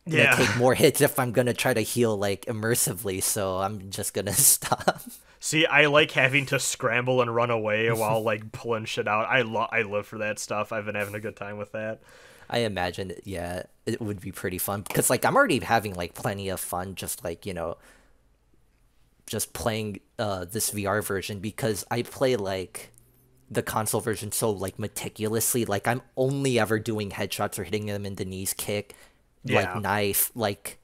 take more hits if I'm gonna try to heal like immersively. So I'm just gonna stop. See, I like having to scramble and run away while like pulling shit out. I live for that stuff. I've been having a good time with that. I imagine, yeah, it would be pretty fun because like I'm already having like plenty of fun, just like just playing this VR version because I play like the console version so like meticulously. Like I'm only ever doing headshots or hitting them in the knees kick, like knife. Like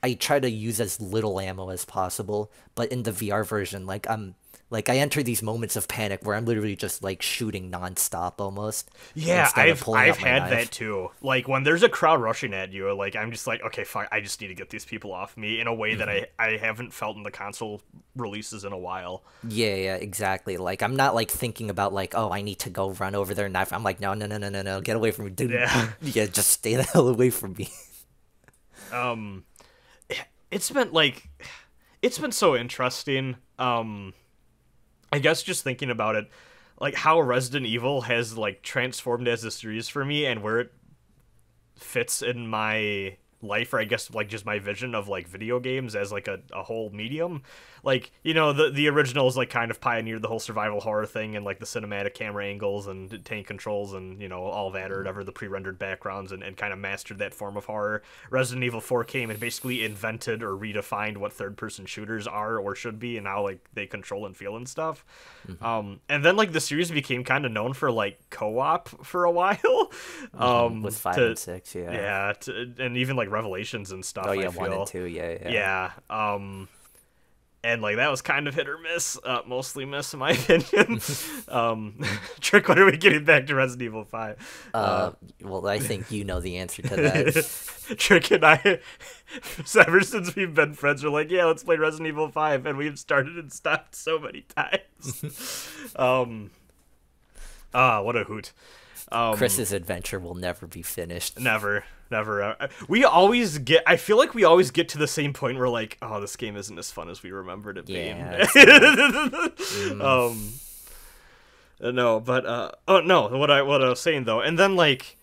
I try to use as little ammo as possible, but in the VR version, I enter these moments of panic where I'm literally just like shooting nonstop almost. Yeah, Instead of pulling I've out my had knife. that too. Like when there's a crowd rushing at you, like I'm just like, okay, fine, I just need to get these people off me in a way that I haven't felt in the console releases in a while. Yeah, yeah, exactly. Like I'm not like thinking about like, oh, I need to go run over there and knife. I'm like, no, no, no, no, no, no, get away from me, dude. Yeah. Yeah, just stay the hell away from me. Um, it's been like, it's been so interesting. I guess just thinking about it, like how Resident Evil has like transformed as a series for me and where it fits in my life, or I guess like just my vision of like video games as like a whole medium. Like, you know, the originals like kind of pioneered the whole survival horror thing and like the cinematic camera angles and tank controls and, you know, all that or whatever, the pre-rendered backgrounds, and kind of mastered that form of horror. Resident Evil 4 came and basically invented or redefined what third-person shooters are or should be and how like they control and feel and stuff. And then like the series became kind of known for like co-op for a while. With 5 and 6, yeah. Yeah, and even like Revelations and stuff. Oh yeah, I feel. 1 and 2, yeah, yeah. Yeah. And like that was kind of hit or miss, mostly miss in my opinion. Trick, when are we getting back to Resident Evil 5? Well, I think you know the answer to that. Trick and I, ever since we've been friends, we're like, yeah, let's play Resident Evil 5, and we've started and stopped so many times. What a hoot. Chris's adventure will never be finished. Never. We always get, I feel like we always get to the same point where like, oh, this game isn't as fun as we remembered it being. No, but oh no, what I was saying though, and then like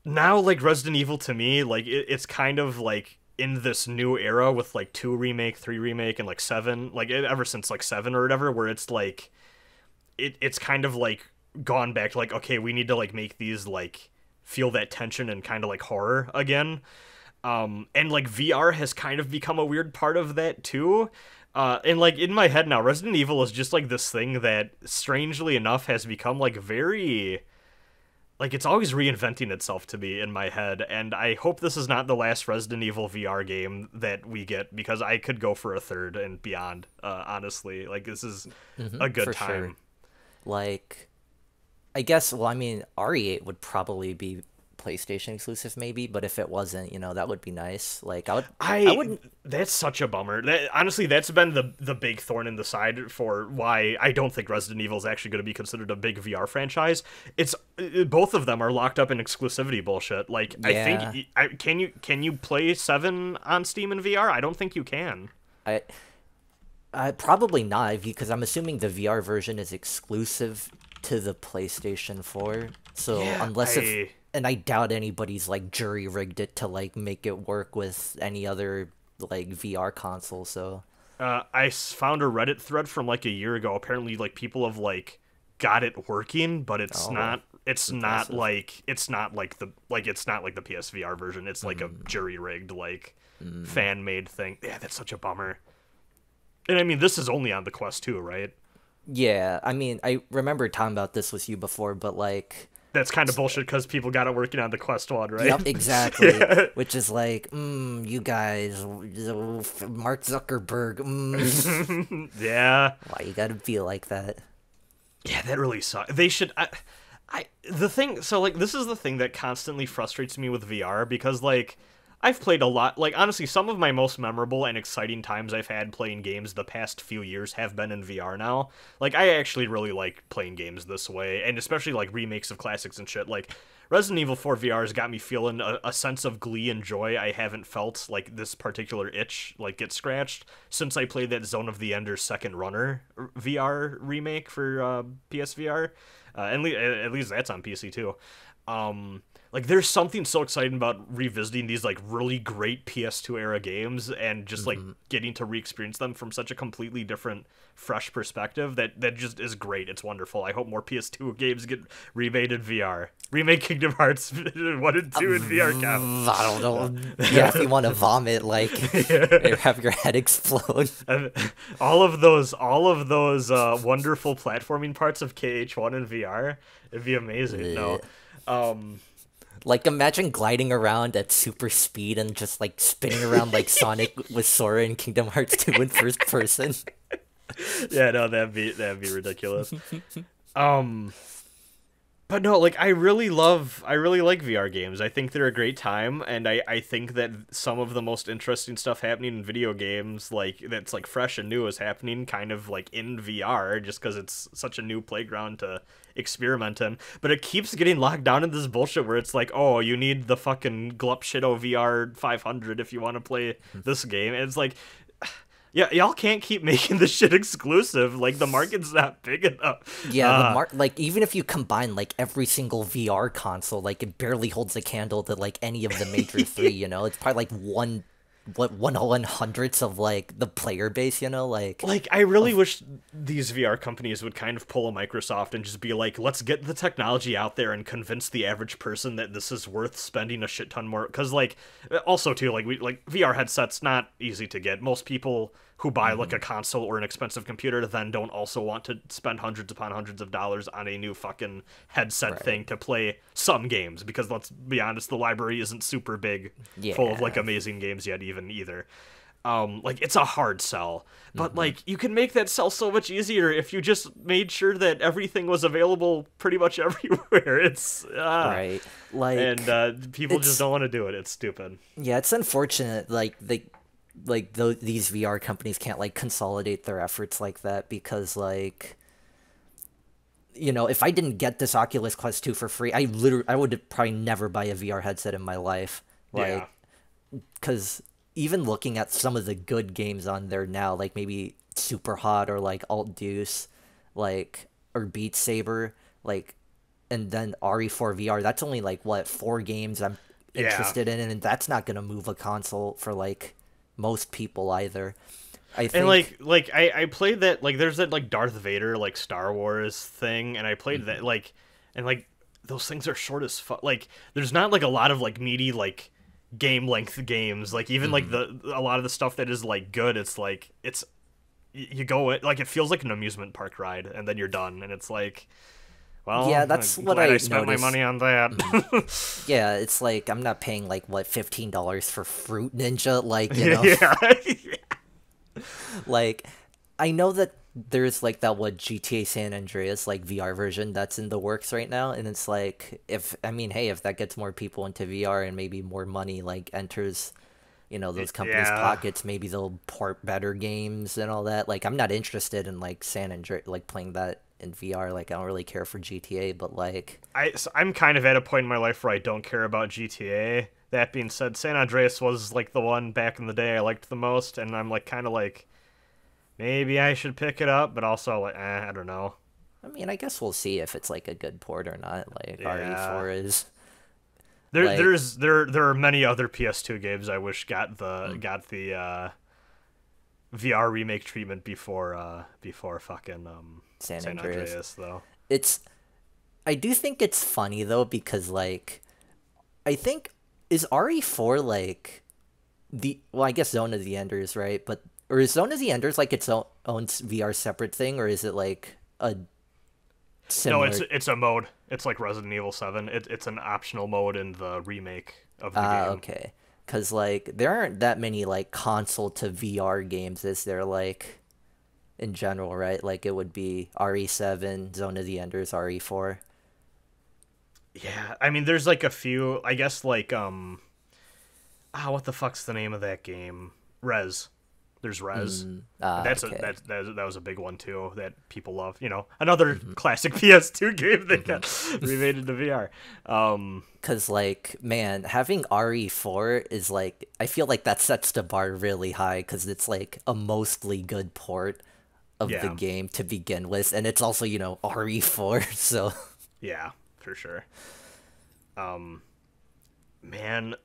now like Resident Evil to me, like it's kind of like in this new era with like 2 remake, 3 remake, and like 7, like ever since like 7 or whatever, where it's like it's kind of like gone back to like, okay, we need to like make these like feel that tension and kind of like horror again. And like VR has kind of become a weird part of that too. And like in my head now, Resident Evil is just like this thing that strangely enough has become like very, like it's always reinventing itself to me in my head. And I hope this is not the last Resident Evil VR game that we get, because I could go for a third and beyond. Honestly, like this is a good time. Sure. Like, I guess, well, I mean, RE8 would probably be PlayStation exclusive, maybe, but if it wasn't, you know, that would be nice. Like, I wouldn't. That's such a bummer. Honestly, that's been the big thorn in the side for why I don't think Resident Evil is actually going to be considered a big VR franchise. It's both of them are locked up in exclusivity bullshit. Like, yeah. I think can you play 7 on Steam in VR? I don't think you can. I probably not, because I'm assuming the VR version is exclusive to the PlayStation 4. So yeah, and I doubt anybody's like jury rigged it to like make it work with any other like VR console. So I found a Reddit thread from like a year ago. Apparently, like people have like got it working, but it's not like the PSVR version. It's like a jury rigged like fan made thing. Yeah, that's such a bummer. And I mean, this is only on the Quest 2, right? Yeah, I mean, I remember talking about this with you before, but like... That's kind of bullshit because people got it working on the Quest 1, right? Yep, exactly. Yeah. Which is like, you guys, Mark Zuckerberg, Yeah. Why you gotta be like that? Yeah, that really sucks. They should... the thing... So, like, this is the thing that constantly frustrates me with VR, because, like... I've played a lot, like, honestly, some of my most memorable and exciting times I've had playing games the past few years have been in VR now. Like, I actually really like playing games this way, and especially, like, remakes of classics and shit. Like, Resident Evil 4 VR has got me feeling a sense of glee and joy I haven't felt, like, this particular itch, like, get scratched since I played that Zone of the Ender's Second Runner VR remake for PSVR. At least that's on PC, too. Like, there's something so exciting about revisiting these, like, really great PS2 era games and just, like, getting to re-experience them from such a completely different, fresh perspective that just is great. It's wonderful. I hope more PS2 games get remade in VR. Remake Kingdom Hearts 1 and 2 in VR, Cap. I don't know. Yeah, if you want to vomit, like, or have your head explode. All of those wonderful platforming parts of KH1 in VR, it'd be amazing. No. Like imagine gliding around at super speed and just like spinning around like Sonic with Sora in Kingdom Hearts 2 in first person. Yeah, no, that'd be ridiculous. Um, but no, like I really like VR games. I think they're a great time, and I think that some of the most interesting stuff happening in video games, like that's like fresh and new, is happening kind of like in VR, just because it's such a new playground to experiment in. But it keeps getting locked down in this bullshit where it's like, oh, you need the fucking Glup Shido VR 500 if you want to play this game, and it's like. Yeah, y'all can't keep making this shit exclusive. Like, the market's not big enough. Yeah, like even if you combine like every single VR console, like it barely holds a candle to like any of the major three. You know, it's probably like one hundredths of like the player base. You know, like I really wish these VR companies would kind of pull a Microsoft and just be like, let's get the technology out there and convince the average person that this is worth spending a shit ton more. Because like, also too, like VR headsets not easy to get. Most people who buy like a console or an expensive computer then don't also want to spend hundreds upon hundreds of dollars on a new fucking headset thing to play some games, because let's be honest, the library isn't super big, full of like amazing games yet either. Like it's a hard sell, but like you can make that sell so much easier if you just made sure that everything was available pretty much everywhere. It's right, like, and people just don't want to do it. It's stupid. Yeah, it's unfortunate. These VR companies can't like consolidate their efforts like that, because like, you know, if I didn't get this Oculus Quest 2 for free, I would probably never buy a VR headset in my life. Like, because even looking at some of the good games on there now, like maybe Super Hot or like Alt Deuce, like, or Beat Saber, like, and then RE4 VR, that's only like what, 4 games I'm interested in, and that's not gonna move a console for like most people either. I think, and I played that, like there's that like Darth Vader like Star Wars thing, and I played that, like, and like those things are short as fuck. Like there's not like a lot of like meaty like game length games. Like even like a lot of the stuff that is like good, it's like you go it like it feels like an amusement park ride, and then you're done, and it's like, well, yeah, that's I'm what glad I spent noticed. my money on that. Yeah, it's like I'm not paying like what, $15 for Fruit Ninja, like, you know. Yeah. Like, I know that there's like that GTA San Andreas like VR version that's in the works right now, and it's like, if that gets more people into VR and maybe more money like enters, you know, those companies' pockets, maybe they'll port better games and all that. Like, I'm not interested in like San Andreas, like playing that in VR. Like, I don't really care for GTA, but like, I'm kind of at a point in my life where I don't care about GTA. That being said, San Andreas was like the one back in the day I liked the most, and I'm like kind of like, maybe I should pick it up, but also like, I don't know. I mean, I guess we'll see if it's like a good port or not. Like, RE4 is. There are many other PS2 games I wish got the VR remake treatment before fucking San San Andreas. Andreas though. I do think it's funny though, because like, I think, is RE4 like I guess Zone of the Enders, right? But, or is Zone of the Enders like its own VR separate thing, or is it like a similar... No, it's a mode. It's like Resident Evil 7. It's an optional mode in the remake of the game. Okay. Because like there aren't that many like console to VR games, is there, like, in general, right? Like it would be RE7, Zone of the Enders, RE4. Yeah, I mean, there's like a few. I guess like what the fuck's the name of that game? Rez. There's Rez. Okay. That was a big one too that people love. You know, another classic PS2 game that got remade into VR. Cause like, man, having RE4 is like, I feel like that sets the bar really high, cause it's like a mostly good port of the game to begin with, and it's also, you know, RE4, so yeah, for sure. Man,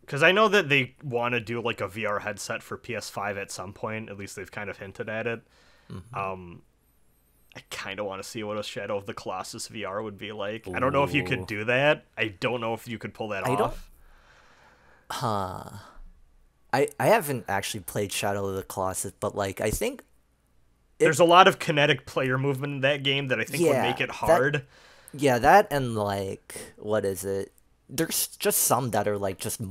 because I know that they want to do like a VR headset for PS5 at some point. At least they've kind of hinted at it. I kind of want to see what a Shadow of the Colossus VR would be like. I don't know if you could do that. I don't know if you could pull that off. I haven't actually played Shadow of the Colossus, but like, I think there's a lot of kinetic player movement in that game that I think would make it hard. That and like, what is it? there's just some that are like just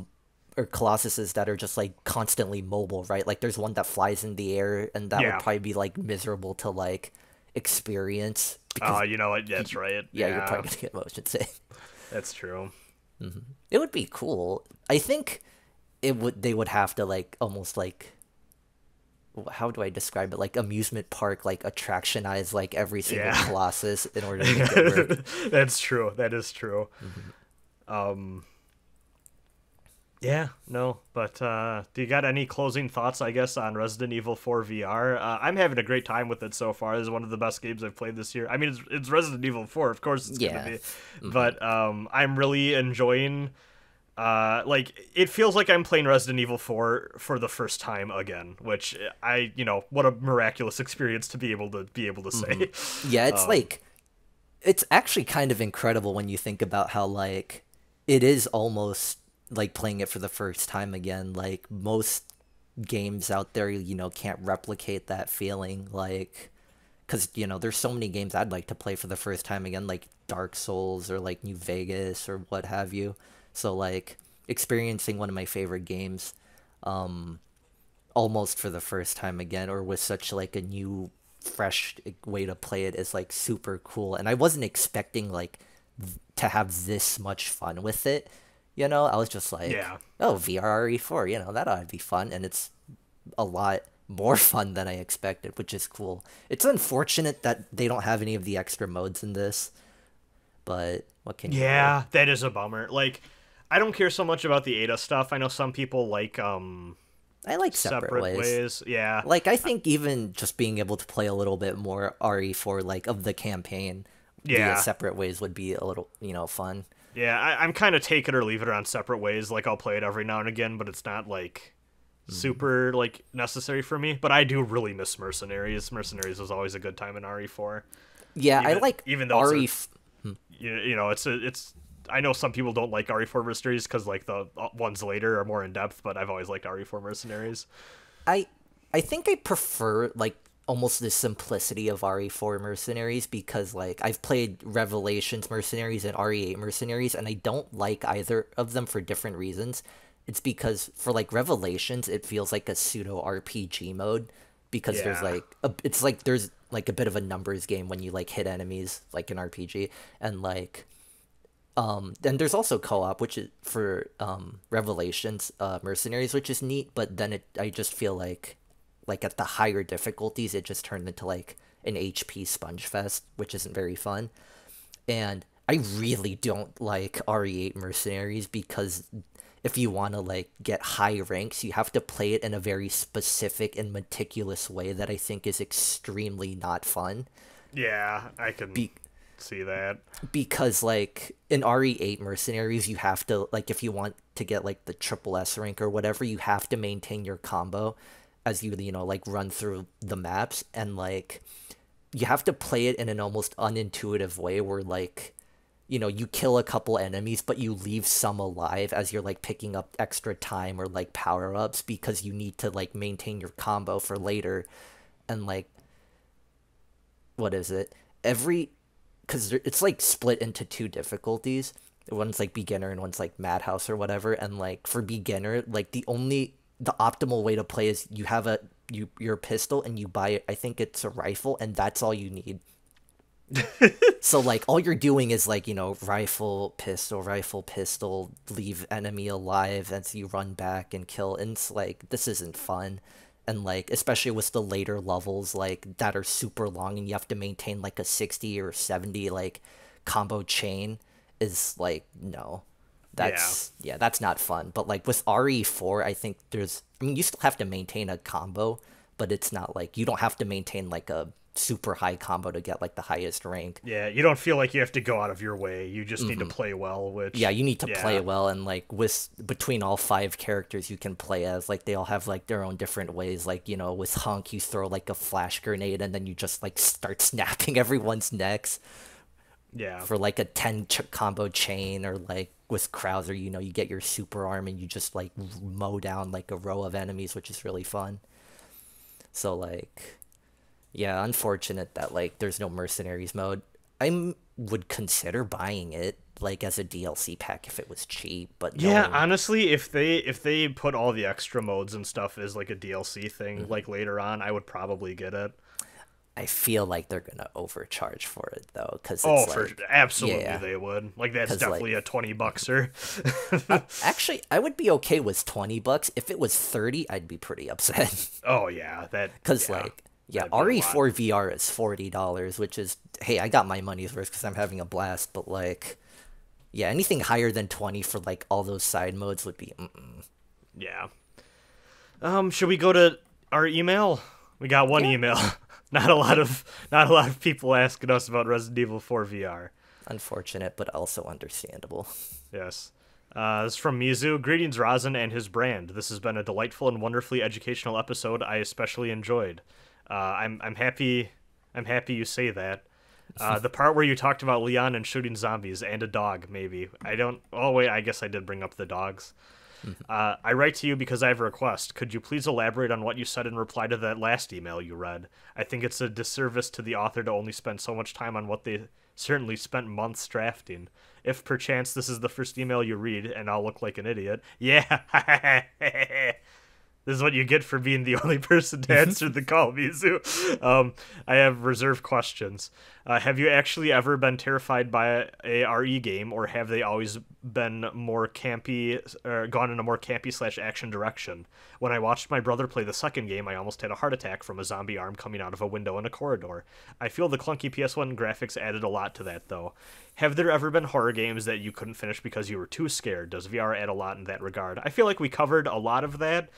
or colossuses that are just like constantly mobile, right? Like there's one that flies in the air, and that would Yeah. probably be like miserable to like experience because You know what? That's right. yeah, you're Yeah, probably gonna get motion sick. that's true. It would be cool. I think it would. They would have to like almost like how do I describe it? Like amusement park, like attractionize like every single Yeah. colossus in order to make it work. That's true. That is true. Yeah, no, but do you got any closing thoughts, I guess, on Resident Evil 4 VR? I'm having a great time with it so far. This is one of the best games I've played this year. I mean, it's Resident Evil 4, of course it's Yeah. gonna be, but I'm really enjoying. Like it feels like I'm playing Resident Evil 4 for the first time again, which what a miraculous experience to be able to say. Yeah, it's like it's actually kind of incredible when you think about how like it is almost like playing it for the first time again. Like most games out there, can't replicate that feeling. Like, because there's so many games I'd like to play for the first time again, like Dark Souls or like New Vegas or what have you. So like experiencing one of my favorite games, almost for the first time again, or with such like a new, fresh way to play it is like super cool. And I wasn't expecting like to have this much fun with it. I was just like, Yeah. oh, VR RE4, that ought to be fun. And it's a lot more fun than I expected, which is cool. It's unfortunate that they don't have any of the extra modes in this, but what can you do? Yeah, that is a bummer. Like, I don't care so much about the Ada stuff. I know some people like I like separate ways. Yeah. Like, I think even just being able to play a little bit more RE4, like, of the campaign via Yeah. separate ways would be a little, fun. Yeah, I'm kind of take it or leave it on separate ways. Like I'll play it every now and again, but it's not like super like necessary for me. But I do really miss Mercenaries. Mercenaries was always a good time in RE4. Yeah, I Even, like even though RE. it's I know some people don't like RE4 Mercenaries because like the ones later are more in depth, but I've always liked RE4 Mercenaries. I I think I prefer like almost the simplicity of RE4 Mercenaries because like I've played Revelations Mercenaries and RE8 Mercenaries and I don't like either of them for different reasons. It's because for like Revelations it feels like a pseudo RPG mode because there's Yeah. like it's like there's like a bit of a numbers game when you like hit enemies like an RPG and like then there's also co-op which is for Revelations Mercenaries which is neat, but then I just feel like at the higher difficulties it just turned into like an HP sponge fest, which isn't very fun. And I really don't like RE8 Mercenaries because if you want to like get high ranks, you have to play it in a very specific and meticulous way that I think is extremely not fun. Yeah, I can Be- see that. because like in RE8 Mercenaries, you have to like if you want to get like the triple S rank or whatever, you have to maintain your combo as you like run through the maps, and like you have to play it in an almost unintuitive way where like you kill a couple enemies but you leave some alive as you're like picking up extra time or like power-ups because you need to like maintain your combo for later. And like what is it every because it's like split into two difficulties. One's like beginner and one's like madhouse or whatever, and like for beginner like the optimal way to play is you have your pistol and you buy I think it's a rifle and that's all you need. So like all you're doing is like rifle pistol leave enemy alive as you run back and kill, and it's like this isn't fun. And like especially with the later levels like that are super long and you have to maintain like a 60 or 70 like combo chain is like no. That's not fun. But like with RE4, I think you still have to maintain a combo, but it's not like you don't have to maintain like a super high combo to get like the highest rank. Yeah, you don't feel like you have to go out of your way. You just need to play well, which Yeah, you need to yeah. play well, and like with between all 5 characters you can play as, like they all have like their own different ways. Like with Hunk you throw like a flash grenade and then you just like start snapping everyone's necks Yeah. for like a 10 combo chain, or like with Krauser, you get your super arm and you just like mow down like a row of enemies, which is really fun. So like, yeah, unfortunate that like there's no mercenaries mode. I would consider buying it like as a DLC pack if it was cheap, but Yeah, no. honestly, if they put all the extra modes and stuff as like a DLC thing, like later on, I would probably get it. I feel like they're gonna overcharge for it though, because Oh, it's for like, absolutely yeah, they would. Like that's because definitely like a 20 buckser. actually I would be okay with $20. If it was 30, I'd be pretty upset. Oh yeah, that Because yeah, like, yeah, that'd be a lot. RE4 VR is $40, which is, hey, I got my money's worth because I'm having a blast. But like, yeah, anything higher than 20 for like all those side modes would be. Yeah. Should we go to our email? We got one Yeah, email. Not a lot of people asking us about Resident Evil 4 VR. unfortunate, but also understandable. Yes. This is from Mizu. Greetings, Razin and his brand. This has been a delightful and wonderfully educational episode I especially enjoyed. I'm happy. I'm happy you say that. The part where you talked about Leon and shooting zombies and a dog, maybe. I don't. Oh wait, I guess I did bring up the dogs. I write to you because I have a request. Could you please elaborate on what you said in reply to that last email you read? I think it's a disservice to the author to only spend so much time on what they certainly spent months drafting. If perchance this is the first email you read and I'll look like an idiot. Yeah. This is what you get for being the only person to answer the call, Mizu. I have reserved questions. Have you actually ever been terrified by a RE game, or have they always been more campy, or gone in a more campy slash action direction? When I watched my brother play the second game, I almost had a heart attack from a zombie arm coming out of a window in a corridor. I feel the clunky PS1 graphics added a lot to that, though. Have there ever been horror games that you couldn't finish because you were too scared? Does VR add a lot in that regard? I feel like we covered a lot of that.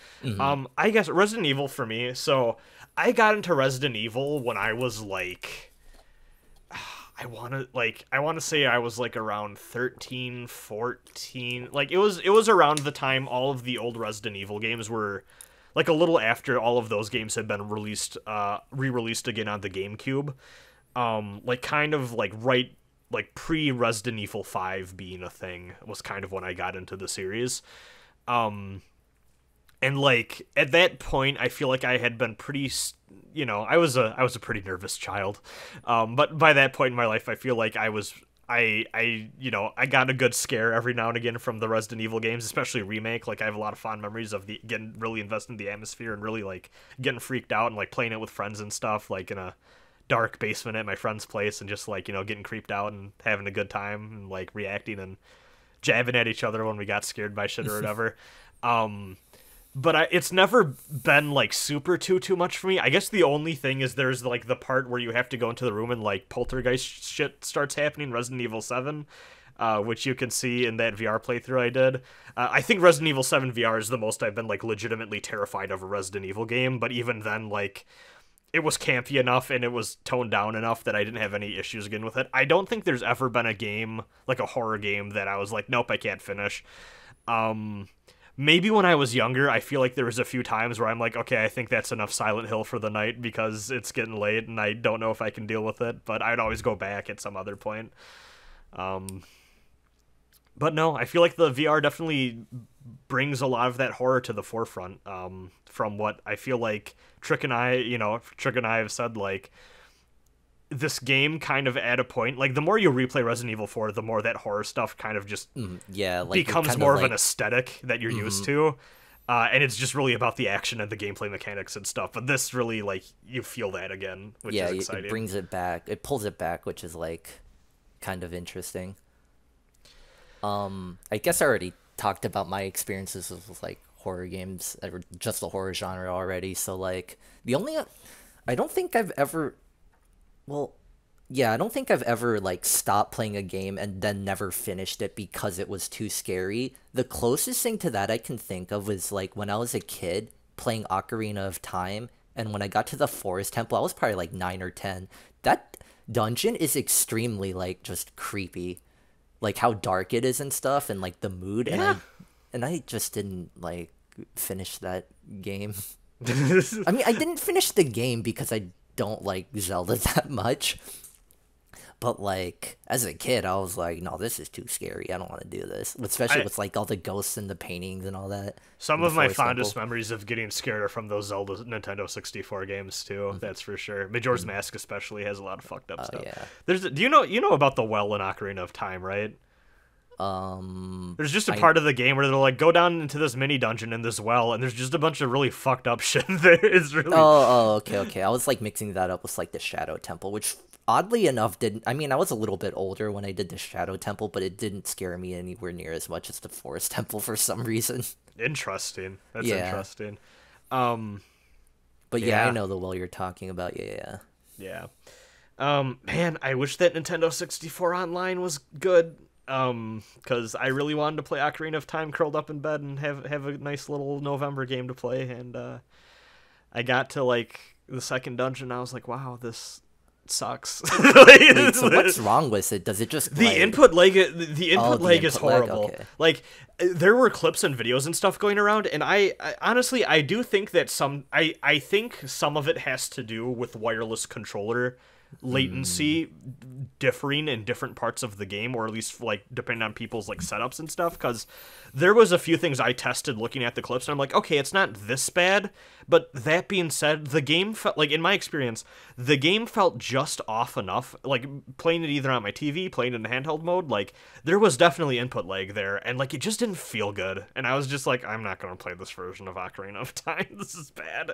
I guess Resident Evil for me. So I got into Resident Evil when I was like, I want to say I was like around 13, 14. Like it was around the time all of the old Resident Evil games were, like a little after all of those games had been released, re-released again on the GameCube. Like kind of like right, like pre Resident Evil 5 being a thing was kind of when I got into the series. And like at that point I feel like I had been pretty, I was a pretty nervous child. But by that point in my life I feel like I got a good scare every now and again from the Resident Evil games, especially remake. Like I have a lot of fond memories of the getting really invested in the atmosphere and really like getting freaked out and like playing it with friends and stuff, like in a dark basement at my friend's place, and just like, getting creeped out and having a good time and like reacting and jabbing at each other when we got scared by shit or whatever. But it's never been like super too much for me. I guess the only thing is there's like the part where you have to go into the room and like poltergeist shit starts happening, Resident Evil 7, which you can see in that VR playthrough I did. I think Resident Evil 7 VR is the most I've been like legitimately terrified of a Resident Evil game, but even then, like, it was campy enough and it was toned down enough that I didn't have any issues again with it. I don't think there's ever been a game, like a horror game, that I was like, nope, I can't finish. Maybe when I was younger, I feel like there was a few times where I'm like, okay, I think that's enough Silent Hill for the night because it's getting late and I don't know if I can deal with it, but I'd always go back at some other point. But no, I feel like the VR definitely brings a lot of that horror to the forefront. From what I feel like Trick and I have said, like, this game kind of at a point, like, the more you replay Resident Evil 4, the more that horror stuff kind of just Yeah, like becomes more of an aesthetic that you're used to. And it's just really about the action and the gameplay mechanics and stuff. But this really, like, you feel that again, which is exciting. it brings it back. It pulls it back, which is like kind of interesting. I guess I already talked about my experiences with like horror games or just the horror genre already. So like I don't think I've ever, well, yeah, I don't think I've ever like stopped playing a game and then never finished it because it was too scary. The closest thing to that I can think of was like when I was a kid playing Ocarina of Time, and when I got to the Forest Temple, I was probably like 9 or 10. That dungeon is extremely like just creepy, like how dark it is and stuff, and like the mood. Yeah. And I just didn't like finish that game. I mean, I didn't finish the game because I don't like Zelda that much. But like as a kid, I was like, no, this is too scary. I don't want to do this. Especially with like all the ghosts and the paintings and all that. Some in the of my Forest fondest Temple. memories of getting scared are from those Zelda Nintendo 64 games too. That's for sure. Majora's Mask especially has a lot of fucked up stuff. Yeah. Do you know about the well in Ocarina of Time, right? There's just a I part of the game where they'll like go down into this mini dungeon in this well, and there's just a bunch of really fucked up shit there. It's really okay. I was like mixing that up with like the Shadow Temple, which oddly enough didn't. I mean, I was a little bit older when I did the Shadow Temple, but it didn't scare me anywhere near as much as the Forest Temple for some reason. interesting. That's Yeah. interesting. But yeah, Yeah. I know the well you're talking about. Yeah. Yeah. Man, I wish that Nintendo 64 Online was good. Because I really wanted to play Ocarina of Time curled up in bed and have a nice little November game to play, and I got to like the second dungeon, and I was like, wow, this sucks. Wait, so what's wrong with it? Does it just The like... input lag, the input the lag is input lag, horrible. okay. Like there were clips and videos and stuff going around, and I honestly I do think that I think some of it has to do with wireless controller latency differing in different parts of the game, or at least like depending on people's like setups and stuff, because there was a few things I tested looking at the clips and I'm like, okay, it's not this bad, but that being said, the game felt like, in my experience, the game felt just off enough, like playing it either on my TV, playing it in handheld mode, like there was definitely input lag there, and like it just didn't feel good, and I was just like, I'm not gonna play this version of Ocarina of Time. This is bad.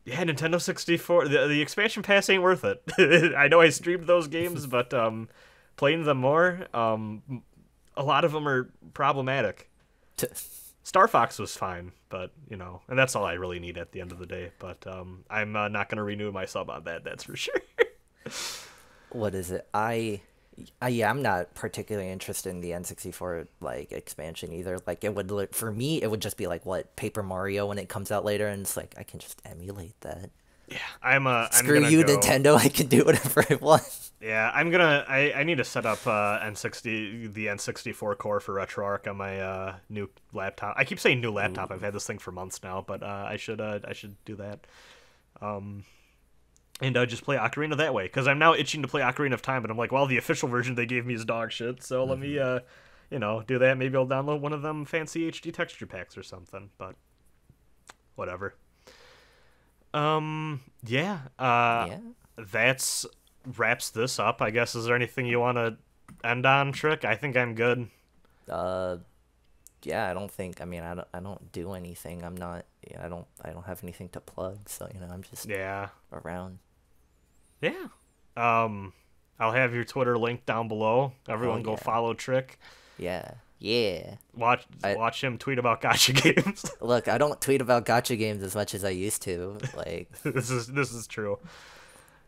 Yeah, Nintendo 64, the expansion pass ain't worth it. I know I streamed those games, but playing them more, a lot of them are problematic. Star Fox was fine, but, you know, and that's all I really need at the end of the day. But I'm not going to renew my sub on that, that's for sure. What is it? I'm not particularly interested in the N64 like expansion either. Like it would look, for me, it would just be like what Paper Mario when it comes out later, and it's like I can just emulate that. Yeah, I'm Screw gonna you, go, Nintendo. I can do whatever I want. Yeah, I need to set up the N64 core for RetroArch on my new laptop. I keep saying new laptop. I've had this thing for months now, but I should do that. And just play Ocarina that way, because I'm now itching to play Ocarina of Time, and I'm like, well, the official version they gave me is dog shit, so let me, do that. Maybe I'll download one of them fancy HD texture packs or something, but whatever. That's wraps this up, I guess. Is there anything you want to end on, Trick? I think I'm good. Yeah, I don't think. I mean, I don't do anything. I'm not. Yeah, I don't have anything to plug. So I'm just around. Yeah. I'll have your Twitter link down below. Everyone go follow Trick. Yeah. Watch him tweet about gacha games. Look, I don't tweet about gacha games as much as I used to. Like this is true.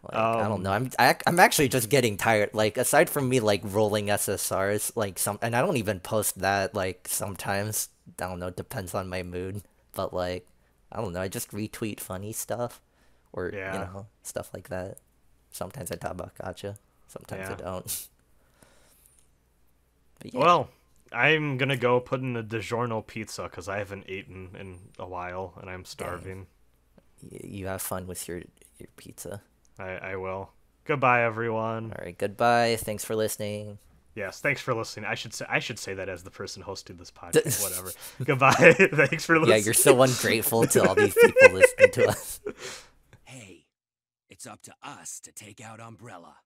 Like, I don't know. I'm actually just getting tired. Like aside from me like rolling SSRs, like and I don't even post that. Like sometimes I don't know. It depends on my mood. But like I don't know. I just retweet funny stuff, or stuff like that. Sometimes I talk about gacha. Sometimes I don't. But well, I'm gonna go put in a DiGiorno pizza because I haven't eaten in a while and I'm starving. You have fun with your pizza. I will. Goodbye, everyone. All right, goodbye. Thanks for listening. Yes, thanks for listening. I should say that as the person hosting this podcast. Whatever. Goodbye. Thanks for listening. Yeah, you're so ungrateful to all these people listening to us. Hey, it's up to us to take out Umbrella.